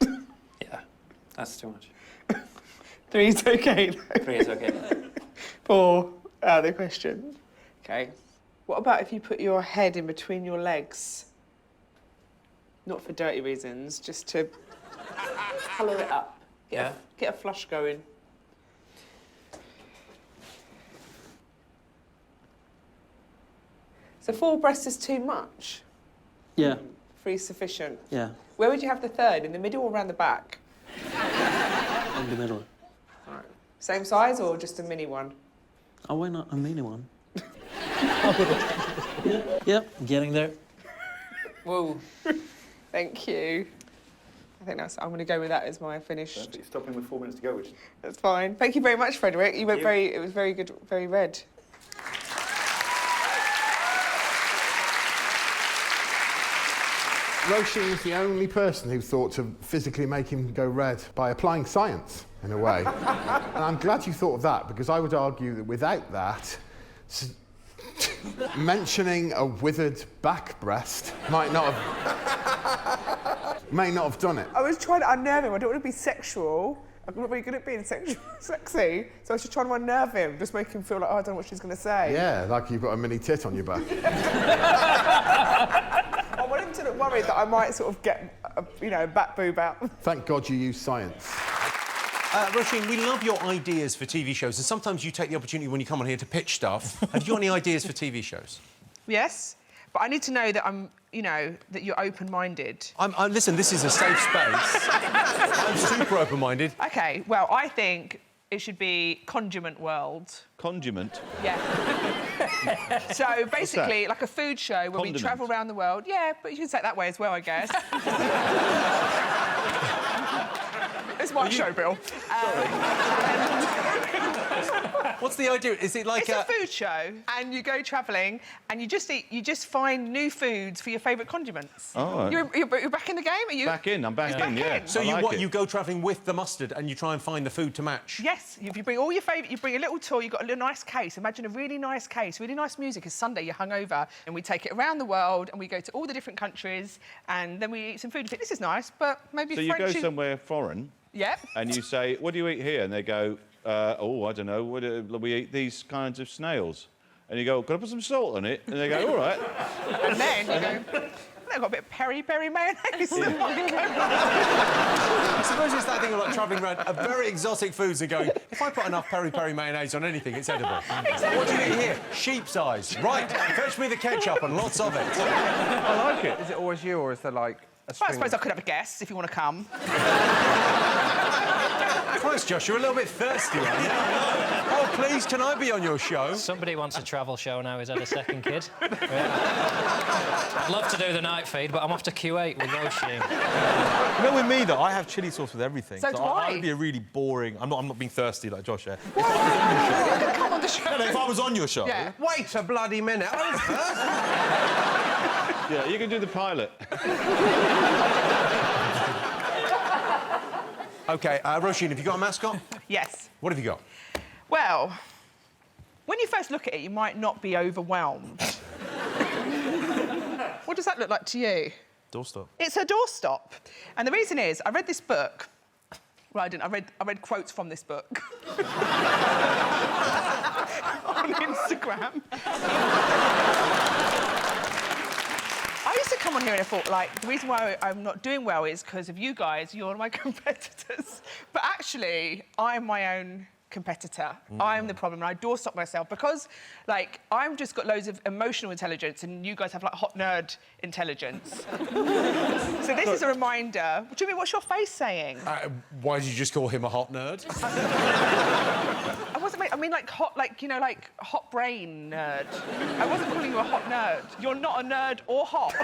Yeah, that's too much. 3 is okay. 3 is okay. 4, out of the question. Okay. What about if you put your head in between your legs? Not for dirty reasons, just to colour it up. Get a flush going. So 4 breasts is too much? Yeah, 3 is sufficient? yeah, Where would you have the 3rd? In the middle or around the back? in the middle. Right. Same size or just a mini one? Oh, why not a mini one? Yep, getting there. Whoa. Thank you. I think I'm going to go with that as my finished. You're stopping with 4 minutes to go, which... That's fine. Thank you very much, Frederick. You went very. It was very good, very red. Roisin was the only person who thought to physically make him go red by applying science, in a way. And I'm glad you thought of that, because I would argue that without that, mentioning a withered back breast may not have done it. I was trying to unnerve him. I don't want to be sexual. I'm not very good at being sexy. So I was just trying to unnerve him, just make him feel like, oh, I don't know what she's going to say. Yeah, like you've got a mini tit on your back. I want him to look worried that I might sort of get, a back boob out. Thank God you use science. Roisin, we love your ideas for TV shows, and sometimes you take the opportunity when you come on here to pitch stuff. Have you got any ideas for TV shows? Yes, but I need to know that I'm, that you're open-minded. Listen, this is a safe space. I'm super open-minded. OK, well, I think it should be Condiment World. Condiment? Yeah. So, basically, like a food show where we Condiment. travel around the world. Yeah, but you can say it that way as well, I guess. It's my show, Bill. What's the idea? Is it like it's a food show, and you go travelling, and you just find new foods for your favourite condiments. Oh, right. You're back in the game? Are you? Back in, I'm back in, yeah. So I you go travelling with the mustard and you try and find the food to match? Yes. If you bring all your favourite, you bring a little tour, you've got a little nice case. Imagine a really nice case, really nice music. It's Sunday, you're hungover, and we take it around the world, and we go to all the different countries, and then we eat some food and think, this is nice, but maybe So French... you go somewhere foreign... Yep. And you say, what do you eat here? And they go, oh, I don't know, we eat these kinds of snails. And you go, can I put some salt on it? And they go, all right. And then you go, they've got a bit of peri-peri mayonnaise. I suppose it's that thing of like travelling around very exotic foods and going, if I put enough peri-peri mayonnaise on anything, it's edible. Exactly. What do you eat here? Sheep's eyes. Right, fetch me the ketchup and lots of it. I like it. Is it always you, or is there, like, a Well, I suppose I could have a guest if you want to come. Christ, Josh, you're a little bit thirsty, aren't you? Oh, please, can I be on your show? Somebody wants a travel show now who's had a second kid. I'd love to do the night feed, but I'm off to Q8 with Roisin. With me, though, I have chili sauce with everything. So do I. I would be a really boring... I'm not being thirsty like Josh, yeah? You're going to come on the show. No, if I was on your show... Yeah. Wait a bloody minute. Yeah, you can do the pilot. OK, Roisin, have you got a mascot? Yes. What have you got? Well, when you first look at it, you might not be overwhelmed. What does that look like to you? Doorstop. It's a doorstop. And the reason is, I read this book. Well, I didn't. I read quotes from this book. On Instagram. I used to come on here and I thought, like, the reason why I'm not doing well is because of you guys. You're my competitors. But actually, I'm my own competitor. I'm the problem, and I doorstop myself because, like, I've just got loads of emotional intelligence and you guys have, like, hot nerd intelligence. So this is a reminder. What do you mean, what's your face saying? Why did you just call him a hot nerd? I wasn't, I mean, like, hot, like, like, hot brain nerd. I wasn't calling you a hot nerd. You're not a nerd or hot.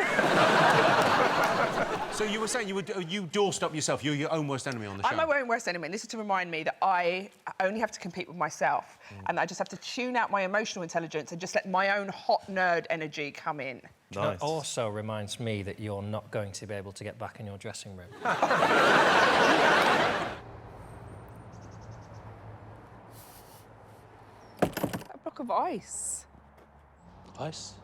So you were saying you doorstop yourself. You're your own worst enemy on the show. I'm my own worst enemy, and this is to remind me that I only have to compete with myself, and I just have to tune out my emotional intelligence and just let my own hot nerd energy come in. Nice. It also reminds me that you're not going to be able to get back in your dressing room. A block of ice. Ice?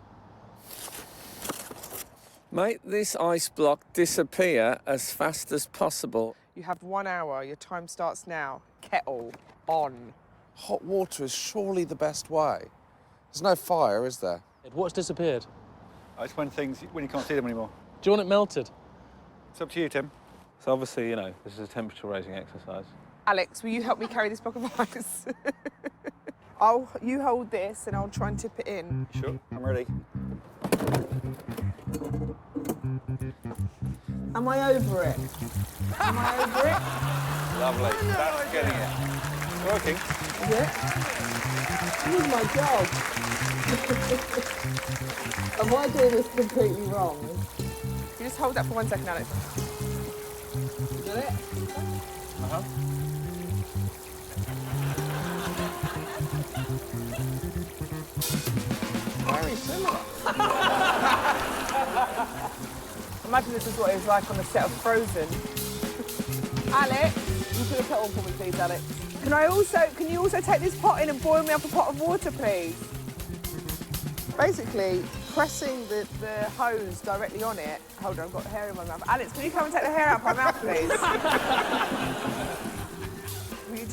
Make this ice block disappear as fast as possible. You have 1 hour. Your time starts now. Kettle on. Hot water is surely the best way. There's no fire, is there? What's disappeared? It's when you can't see them anymore. Do you want it melted? It's up to you, Tim. So obviously, this is a temperature-raising exercise. Alex, will you help me carry this block of ice? You hold this and I'll try and tip it in. Sure, I'm ready. Am I over it? Am I over it? Lovely. That's getting it. Working. Is it? This is my job. Am I doing this completely wrong? You just hold that for 1 second, Alex. Got it? Uh-huh. Very similar. Imagine this is what it was like on the set of Frozen. Alex, you put a kettle for me, please, Alex. Can you also take this pot in and boil me up a pot of water, please? Basically, pressing the hose directly on it. Hold on, I've got hair in my mouth. Alex, can you come and take the hair out of my mouth, please? You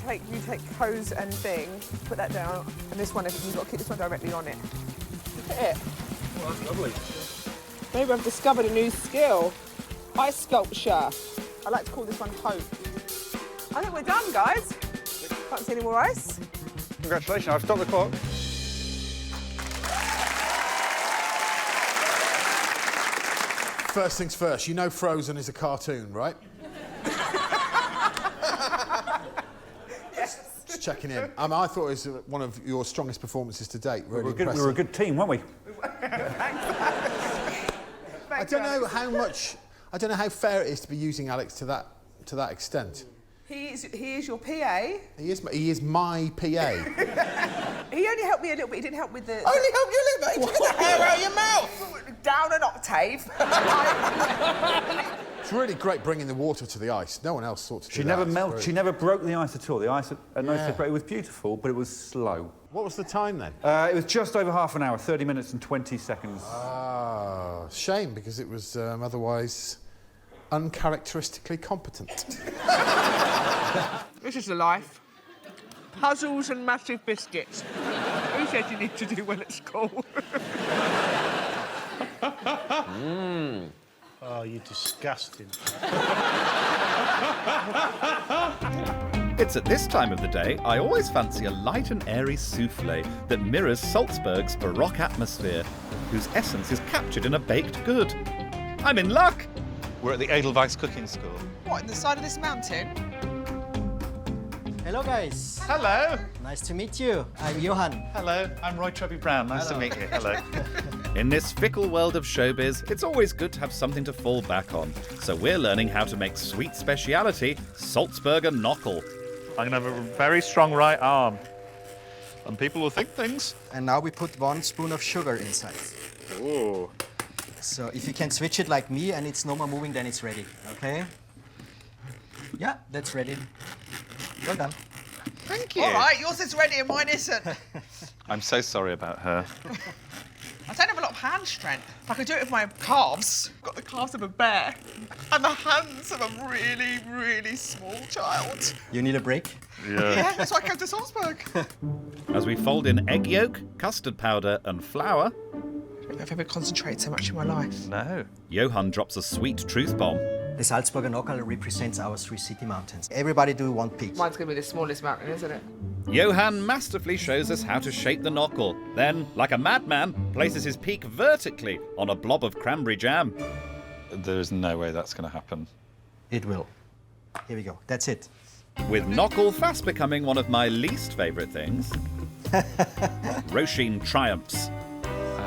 take hose and thing, put that down, and this one, you've got to keep this one directly on it. Look at it. Well, that's lovely. Maybe I've discovered a new skill. Ice sculpture. I like to call this one hope. I think we're done, guys. Can't see any more ice. Congratulations, I've stopped the clock. First things first, you know Frozen is a cartoon, right? Just checking in. I thought it was one of your strongest performances to date. Really We were a good team, weren't we? I don't know how much. I don't know how fair it is to be using Alex to that extent. He is your PA. He is my PA. He only helped me a little bit. He didn't help with the... Only helped you a little bit? Get the hair out of your mouth! Down an octave. It's really great bringing the water to the ice. No one else thought to do She that. never It's melted. very- She never broke the ice at all. The ice at no separate. It was beautiful, but it was slow. What was the time then? It was just over half an hour, 30 minutes and 20 seconds. Ah, shame, because it was otherwise uncharacteristically competent. This is the life. Puzzles and massive biscuits. Who said you need to do well at school? Oh, you disgusting. It's at this time of the day I always fancy a light and airy souffle that mirrors Salzburg's baroque atmosphere, whose essence is captured in a baked good. I'm in luck! We're at the Edelweiss Cooking School. What, in the side of this mountain? Hello, guys. Hello. Nice to meet you. I'm Johan. Hello, I'm Roy Treby Brown. Nice to meet you. Hello. In this fickle world of showbiz, it's always good to have something to fall back on. So we're learning how to make sweet speciality Salzburger Knockel. I'm going to have a very strong right arm. And people will think things. And now we put 1 spoon of sugar inside. Ooh. So if you can switch it like me and it's no more moving, then it's ready, okay? Yeah, that's ready. Well done. Thank you. All right, yours is ready and mine isn't. I'm so sorry about her. I don't have a lot of hand strength. I could do it with my calves. I've got the calves of a bear and the hands of a really, really small child. You need a break? Yeah, that's why I came to Salzburg. As we fold in egg yolk, custard powder and flour... I don't think I've ever concentrated so much in my life. No. Johan drops a sweet truth bomb. The Salzburger Knockel represents our 3 city mountains. Everybody do 1 peak. Mine's going to be the smallest mountain, isn't it? Johan masterfully shows us how to shape the knuckle, then, like a madman, places his peak vertically on a blob of cranberry jam. There's no way that's going to happen. It will. Here we go. That's it. With knuckle fast becoming one of my least favourite things, Roisin triumphs.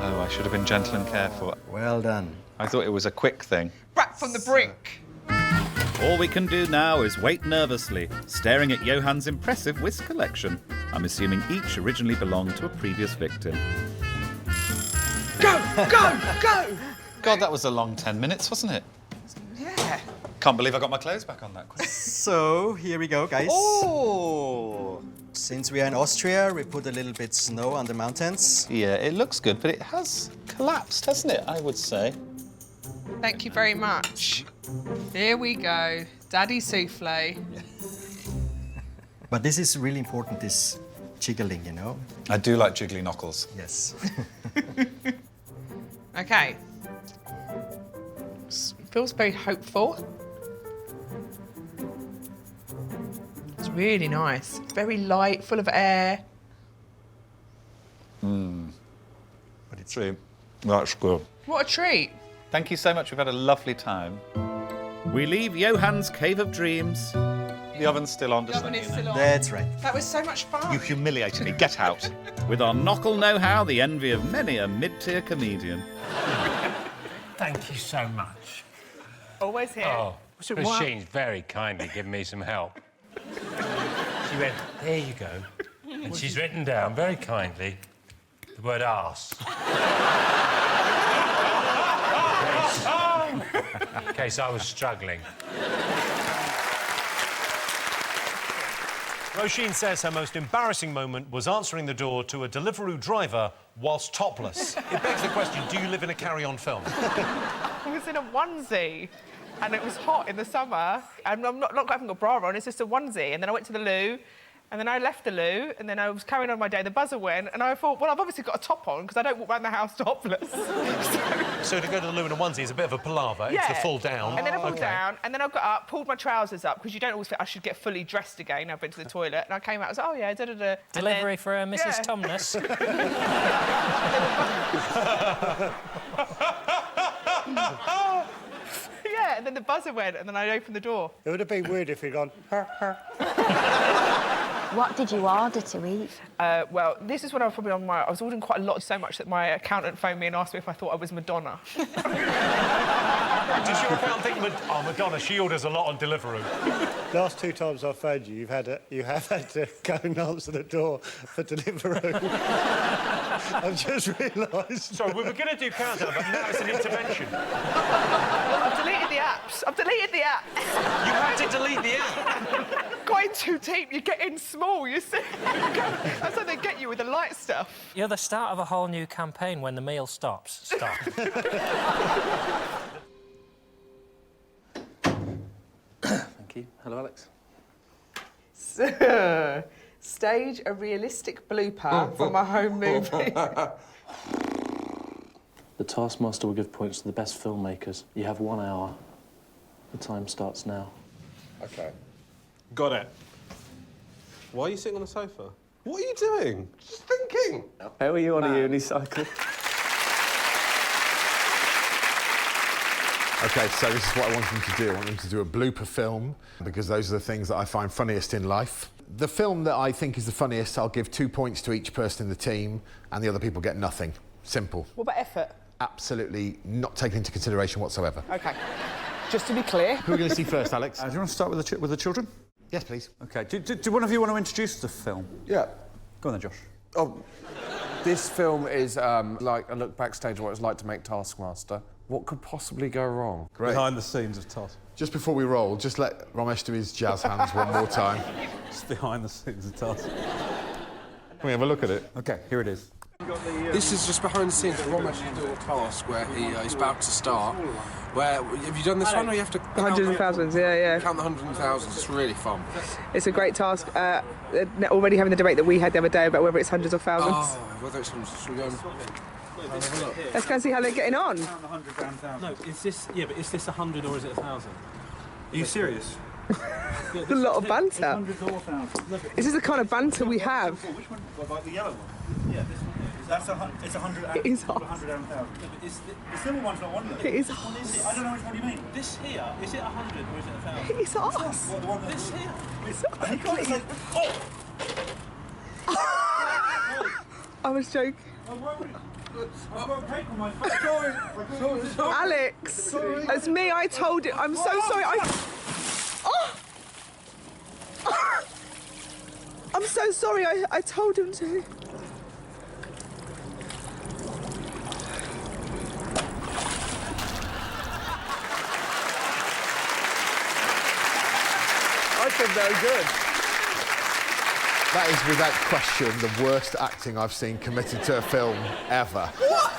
Oh, I should have been gentle and careful. Well done. I thought it was a quick thing. Back from the brink. All we can do now is wait nervously, staring at Johan's impressive whisk collection. I'm assuming each originally belonged to a previous victim. Go, go, go! God, that was a long 10 minutes, wasn't it? Yeah. Can't believe I got my clothes back on that quick. So, here we go, guys. Oh! Since we are in Austria, we put a little bit snow on the mountains. Yeah, it looks good, but it has collapsed, hasn't it, I would say. Thank you very much. Here we go. Daddy souffle. But this is really important, this jiggling, you know? I do like jiggly knuckles. Yes. Okay. Feels very hopeful. It's really nice. Very light, full of air. But it's true. That's good. What a treat. Thank you so much. We've had a lovely time. We leave Johann's Cave of Dreams. The oven's still on, just The oven is still on. That's right. That was so much fun. You humiliated me. Get out. With our knuckle know-how, the envy of many a mid-tier comedian. Thank you so much. Always here. Oh, Christine's very kindly given me some help. She went, there you go. And she's written down, very kindly, the word arse. In case I was struggling. Roisin says her most embarrassing moment was answering the door to a Deliveroo driver whilst topless. It begs the question, do you live in a carry-on film? I was in a onesie and it was hot in the summer and I'm not having got a bra on, it's just a onesie. And then I went to the loo and then I left the loo and then I was carrying on my day, the buzzer went and I thought, well, I've obviously got a top on because I don't walk around the house topless. So to go to the loo in a onesie is a bit of a palaver. Yeah. It's the full down. And then I pulled down, and then I got up, pulled my trousers up, because you don't always think I should get fully dressed again. I've been to the toilet, and I came out, I was like, oh, yeah, da-da-da. Delivery for Mrs. Tomness. Yeah, and then the buzzer went, and then I opened the door. It would have been weird if he'd gone, What did you order to eat? Well, this is when I was probably on my... I was ordering quite a lot, so much that my accountant phoned me and asked me if I thought I was Madonna. Does your accountant think, oh, Madonna, she orders a lot on Deliveroo? Last 2 times I've phoned you, you have had to go and answer the door for Deliveroo. I've just realised. Sorry, we were going to do countdown, but now it's an intervention. I've deleted the apps. I've deleted the app. You had to delete the app? Got in too deep, you get in small, you see. That's how they get you with the light stuff. You're the start of a whole new campaign when the meal stops. Stop. Thank you. Hello, Alex. Stage a realistic blooper for my home movie. The Taskmaster will give points to the best filmmakers. You have 1 hour. The time starts now. OK. Got it. Why are you sitting on the sofa? What are you doing? Just thinking. How are you on a unicycle? OK, so this is what I want them to do. I want them to do a blooper film, because those are the things that I find funniest in life. The film that I think is the funniest, I'll give 2 points to each person in the team, and the other people get nothing. Simple. What about effort? Absolutely not taken into consideration whatsoever. OK. Just to be clear. Who are we going to see first, Alex? Do you want to start with the children? Yes, please. OK. Do one of you want to introduce the film? Yeah. Go on then, Josh. Oh, this film is like a look backstage at what it's like to make Taskmaster. What could possibly go wrong? Great. Behind the scenes of Task. Just before we roll, just let Romesh do his jazz hands one more time. Just behind the scenes of Task. Can we have a look at it? OK, here it is. This is just behind the scenes that Romesh is doing a task where he's about to start. Where have you done this one, or you have to Hundreds and thousands, yeah. count the hundreds and thousands? It's really fun. It's a great task. Already having the debate that we had the other day about whether it's hundreds or thousands. Oh, whether it's hundreds. Should we go and have a look? Let's go and see how they're getting on. No, is this... Yeah, but is this 100 or is it 1,000? Are you serious? A lot of banter. This is the kind of banter we have. Which one? Like the yellow one? Yeah, this one here. It's 100 and... It is us. 100 and 1,000. Yeah, but the silver one's not one of them. It is Which one is it? I don't know which one you mean. This here, is it 100 or is it 1,000? It's us. What, the one that... This here? It's I can't say... Oh! I was joking. I've got a cake on my face. Sorry. Alex, it's me. I told it. I'm so sorry. I'm so sorry. I told him to. I feel very good. That is, without question, the worst acting I've seen committed to a film ever. What?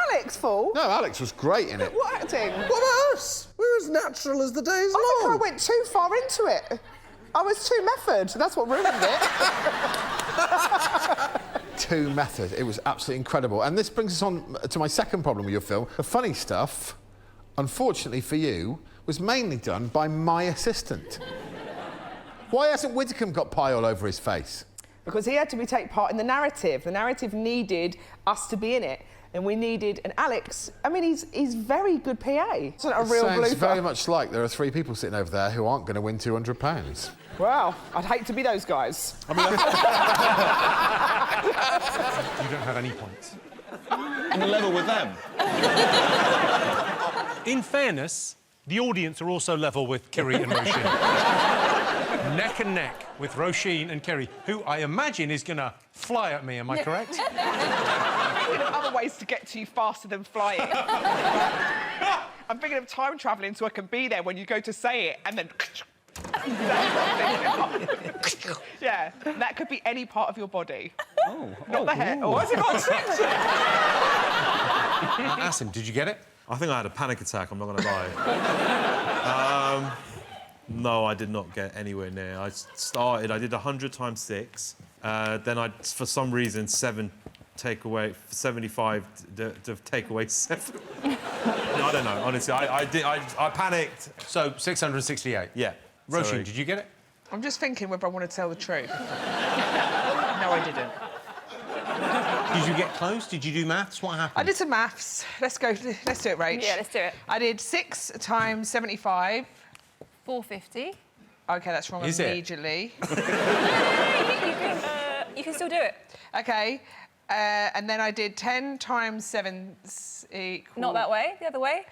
Alex for? No, Alex was great in it. What acting? What about us? We're as natural as the day's long. I think I went too far into it. I was too method. That's what ruined it. Too method. It was absolutely incredible. And this brings us on to my second problem with your film. The funny stuff, unfortunately for you, was mainly done by my assistant. Why hasn't Widdicombe got pie all over his face? Because he had to take part in the narrative. The narrative needed us to be in it. and we needed an Alex. I mean, he's very good PA. It's not a real Sounds blooper. very much like there are 3 people sitting over there who aren't going to win £200. Wow, I'd hate to be those guys. You don't have any points. On the level with them. In fairness, the audience are also level with Kerry and Roisin. Neck and neck with Roisin and Kerry, who I imagine is going to fly at me, am I correct? I'm thinking of other ways to get to you faster than flying. I'm thinking of time travelling so I can be there when you go to say it, and then... Yeah, that could be any part of your body. Not the head. Oh, has it got six? Asim, did you get it? I think I had a panic attack, I'm not going to lie. No, I did not get anywhere near. I did 100 times 6. Then for some reason, 7 take away, 75 to take away 7. No, I don't know, honestly. I panicked. So, 668? Yeah. Roisin, did you get it? I'm just thinking whether I want to tell the truth. No, I didn't. Did you get close? Did you do maths? What happened? I did some maths. Let's do it, Rach. Yeah, let's do it. I did 6 times 75. 450. OK, that's wrong Is it? immediately. You can still do it. OK. And then I did 10 times 7 equals... Not that way, the other way.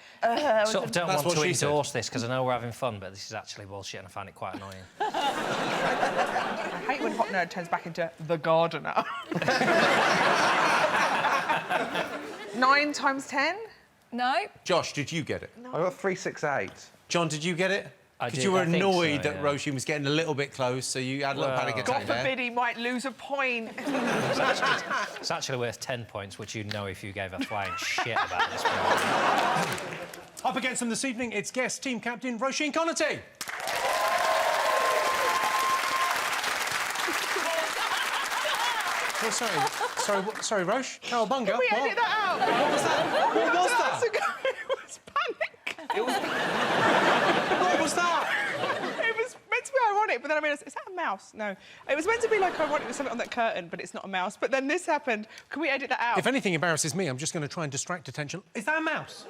Sort of don't want to endorse this because I know we're having fun, but this is actually bullshit and I find it quite annoying. I hate when Hot Nerd turns back into the gardener. 9 times 10? No. Josh, did you get it? I got 368. John, did you get it? Because you were annoyed that Roisin was getting a little bit close, so you had a little panic attack God there. forbid he might lose a point. It's actually worth 10 points, which you'd know if you gave a flying shit about this program. Up against them this evening, it's guest team captain Roisin Conaty. Oh, sorry, Roish. Cowabunga. Can we edit that out? What was that? What was that? It was panic. What was that? It was meant to be ironic, but then I realised, is that a mouse? No. It was meant to be like ironic with something on that curtain, but it's not a mouse. But then this happened. Can we edit that out? If anything embarrasses me, I'm just going to try and distract attention. Is that a mouse?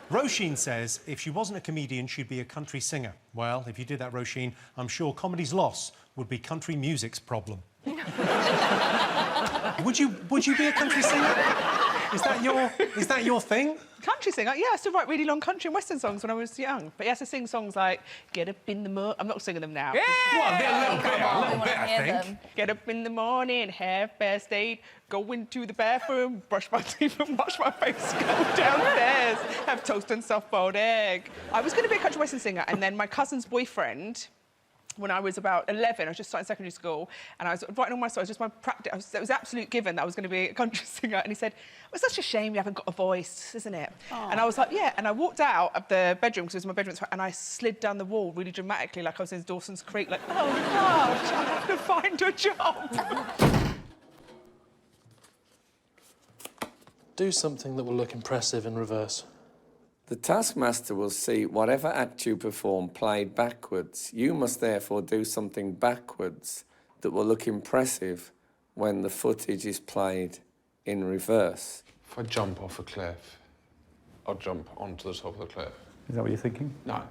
Roisin says if she wasn't a comedian, she'd be a country singer. Well, if you did that, Roisin, I'm sure comedy's loss would be country music's problem. Would you be a country singer? Is that your thing? Country singer? Yeah, I still write really long country and western songs when I was young. But he has to sing songs like Get Up in the Morning. I'm not singing them now. Yeah! What, a little bit, I think. Get up in the morning, 8:30, go into the bathroom, brush my teeth and wash my face, go downstairs, have toast and soft-boiled egg. I was going to be a country western singer, and then my cousin's boyfriend, when I was about 11, I was just starting secondary school, and I was writing all my songs, just my practice. It was absolute given that I was going to be a country singer. And he said, well, it's such a shame you haven't got a voice, isn't it? Aww. And I was like, yeah. And I walked out of the bedroom, because it was my bedroom, and I slid down the wall really dramatically, like I was in Dawson's Creek, like, oh, gosh, I have to find a job. Do something that will look impressive in reverse. The Taskmaster will see whatever act you perform played backwards. You must therefore do something backwards that will look impressive when the footage is played in reverse. If I jump off a cliff, I'll jump onto the top of the cliff. Is that what you're thinking? No.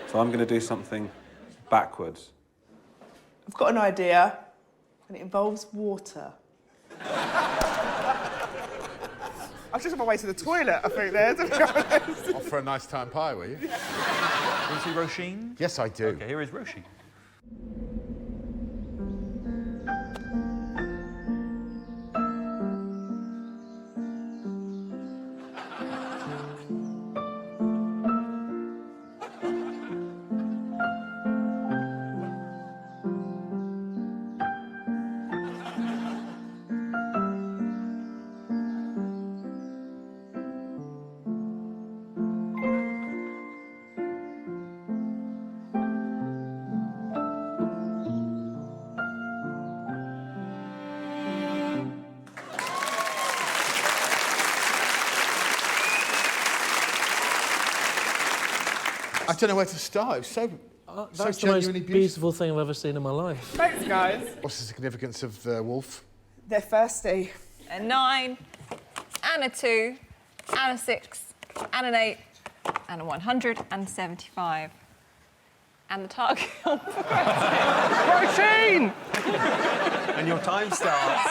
So I'm going to do something backwards. I've got an idea, and it involves water. I was just on my way to the toilet, I think, there, to be honest. Off for a nice time pie, were you? Do you see Roisin? Yes, I do. OK, here is Roisin. I don't know where to start. It's so That's the most genuinely beautiful thing I've ever seen in my life. Thanks, guys. What's the significance of the wolf? They're thirsty. a 9, and a 2, and a 6, and an 8, and a 175. And the target on Roisin! And your time starts.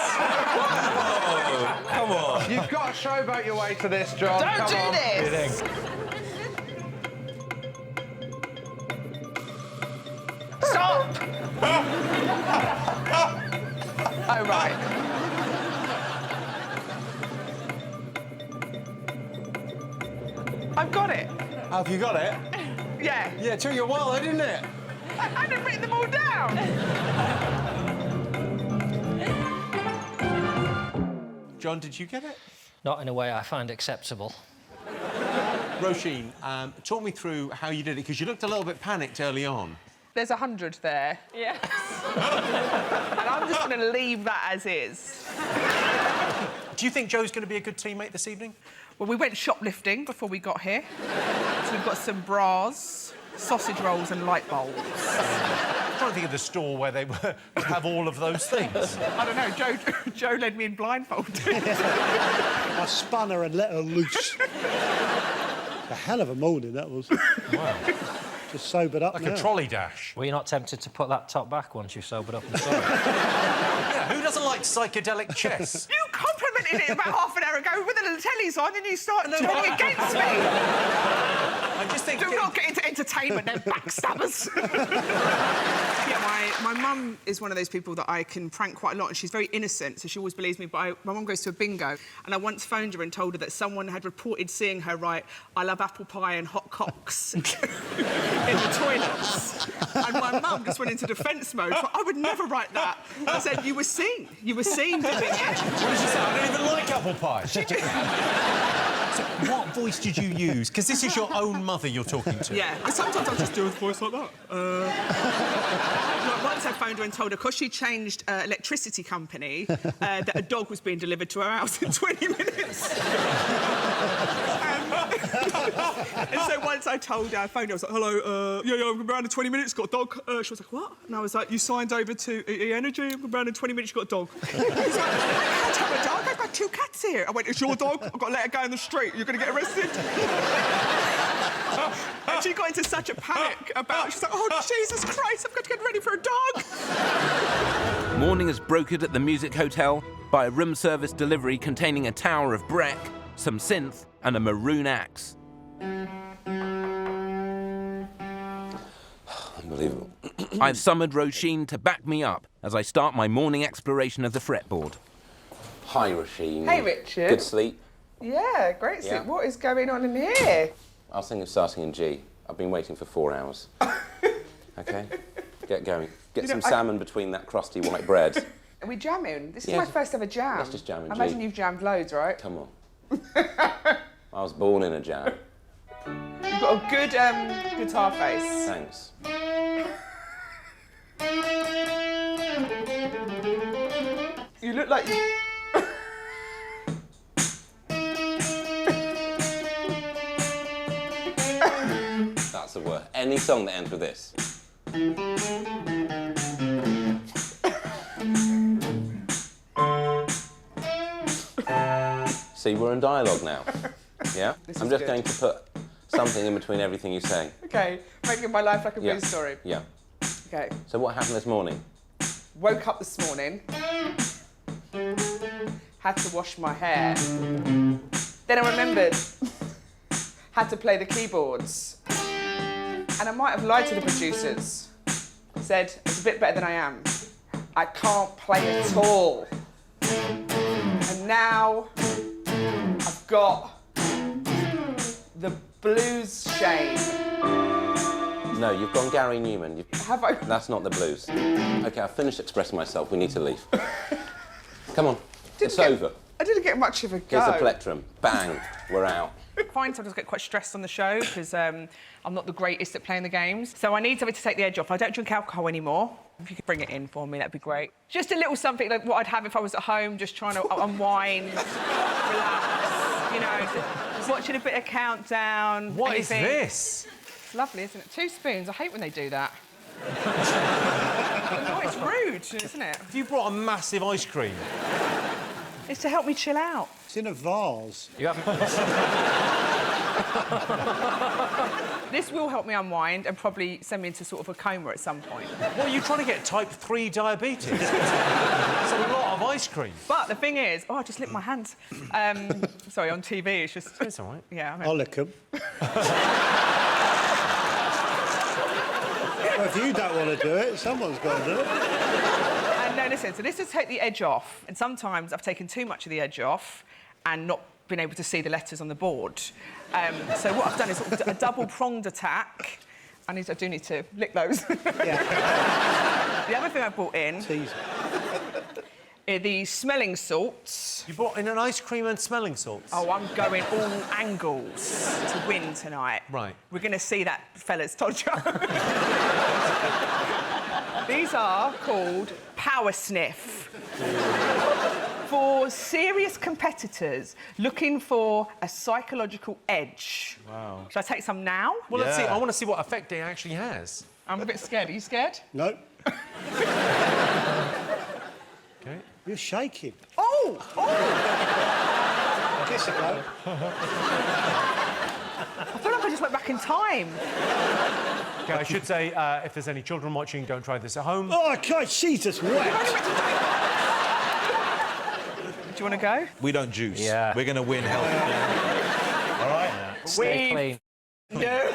Oh, come on. You've got to showboat your way to this, John. Don't Come do on. this! Stop! Oh, right. I've got it. Have you got it? Yeah. Yeah, it took you a while, though, didn't it? I hadn't written them all down. John, did you get it? Not in a way I find acceptable. Roisin, talk me through how you did it, because you looked a little bit panicked early on. There's 100 there. Yes. And I'm just going to leave that as is. Do you think Joe's going to be a good teammate this evening? Well, we went shoplifting before we got here. So we've got some bras, sausage rolls and light bulbs. I'm trying to think of the store where they have all of those things. I don't know, Joe led me in blindfolded. I spun her and let her loose. A hell of a morning that was. Wow. Just sobered up Like now. a trolley dash. Were you not tempted to put that top back once you sobered up and saw it? Yeah, who doesn't like psychedelic chess? You complimented it about half an hour ago with the little tellies on and you started turning against me. I just think... Do not get into entertainment, they're backstabbers. Yeah, my mum is one of those people that I can prank quite a lot and she's very innocent, so she always believes me, but my mum goes to a bingo and I once phoned her and told her that someone had reported seeing her write, "I love apple pie and hot cocks," in the toilets. And my mum just went into defence mode. So I would never write that. I said, you were seen doing it. What did she say? I don't even like apple pie. She did. So what voice did you use? Because this is your own mother you're talking to. Yeah, but sometimes I'll just do a voice like that. Once I phoned her and told her, because she changed electricity company, that a dog was being delivered to her house in 20 minutes. And so once I told her, I phoned her, I was like, hello, yeah, I'm around in 20 minutes, got a dog. She was like, what? And I was like, you signed over to EE Energy, I'm around in 20 minutes, you got a dog. She was like, I can't have a dog, I've got 2 cats here. I went, it's your dog, I've got to let it go in the street, you're going to get arrested. And she got into such a panic about it. She's like, oh, Jesus Christ, I've got to get ready for a dog. Morning is brokered at the Music Hotel by a room service delivery containing a tower of Breck, some synth, and a maroon axe. Unbelievable. I've summoned Roisin to back me up as I start my morning exploration of the fretboard. Hi, Roisin. Hey, Richard. Good sleep? Yeah, great sleep. Yeah. What is going on in here? I was thinking of starting in G. I've been waiting for 4 hours. OK? Get going. Get You know, some salmon between that crusty white bread. Are we jamming? This is Yeah, my first ever jam. let's just jam in I imagine G. you've jammed loads, right? Come on. I was born in a jam. You've got a good guitar face. Thanks. You look like you... That's the word. Any song that ends with this. See, we're in dialogue now. Yeah? This I'm is just good. going to put something in between everything you say. OK, making my life like a Yeah. news story. Yeah. OK. So what happened this morning? Woke up this morning. Had to wash my hair. Then I remembered. Had to play the keyboards. And I might have lied to the producers. Said, it's a bit better than I am. I can't play at all. And now I've got the blues shame. No, you've gone Gary Newman. Have I? That's not the blues. OK, I've finished expressing myself. We need to leave. Come on. It's over. I didn't get much of a go. Here's the plectrum. Bang. We're out. Fine, sometimes I get quite stressed on the show because I'm not the greatest at playing the games. So I need something to take the edge off. I don't drink alcohol anymore. If you could bring it in for me, that'd be great. Just a little something like what I'd have if I was at home, just trying to unwind, relax, you know, just watching a bit of Countdown. What is anything. this? It's lovely, isn't it? 2 spoons. I hate when they do that. No, it's rude, isn't it? You brought a massive ice cream. It's to help me chill out. It's in a vase. You haven't... This will help me unwind and probably send me into sort of a coma at some point. What, are you trying to get type 3 diabetes? It's a lot of ice cream. But the thing is... Oh, I just licked my hands. Sorry, on TV, it's just... It's all right. Yeah, I mean... I'll lick them. Well, if you don't want to do it, someone's got to do it. And no, listen, so this is to take the edge off. And sometimes I've taken too much of the edge off and not been able to see the letters on the board. So what I've done is sort of a double-pronged attack. I do need to lick those. Yeah. The other thing I brought in... are the smelling salts. You brought in an ice cream and smelling salts? Oh, I'm going all angles to win tonight. Right. We're going to see that fella's Todger. These are called Power Sniff. For serious competitors looking for a psychological edge. Wow. Should I take some now? Well, let's see. I want to see what effect it actually has. I'm a bit scared. Are you scared? No. OK. You're shaking. Oh! Oh! Kiss it, though. I feel like I just went back in time. OK, I should say, if there's any children watching, don't try this at home. Oh, God, Jesus, wet. Do you want to go? We don't juice. Yeah. We're going to win health. All right? Stay clean. No.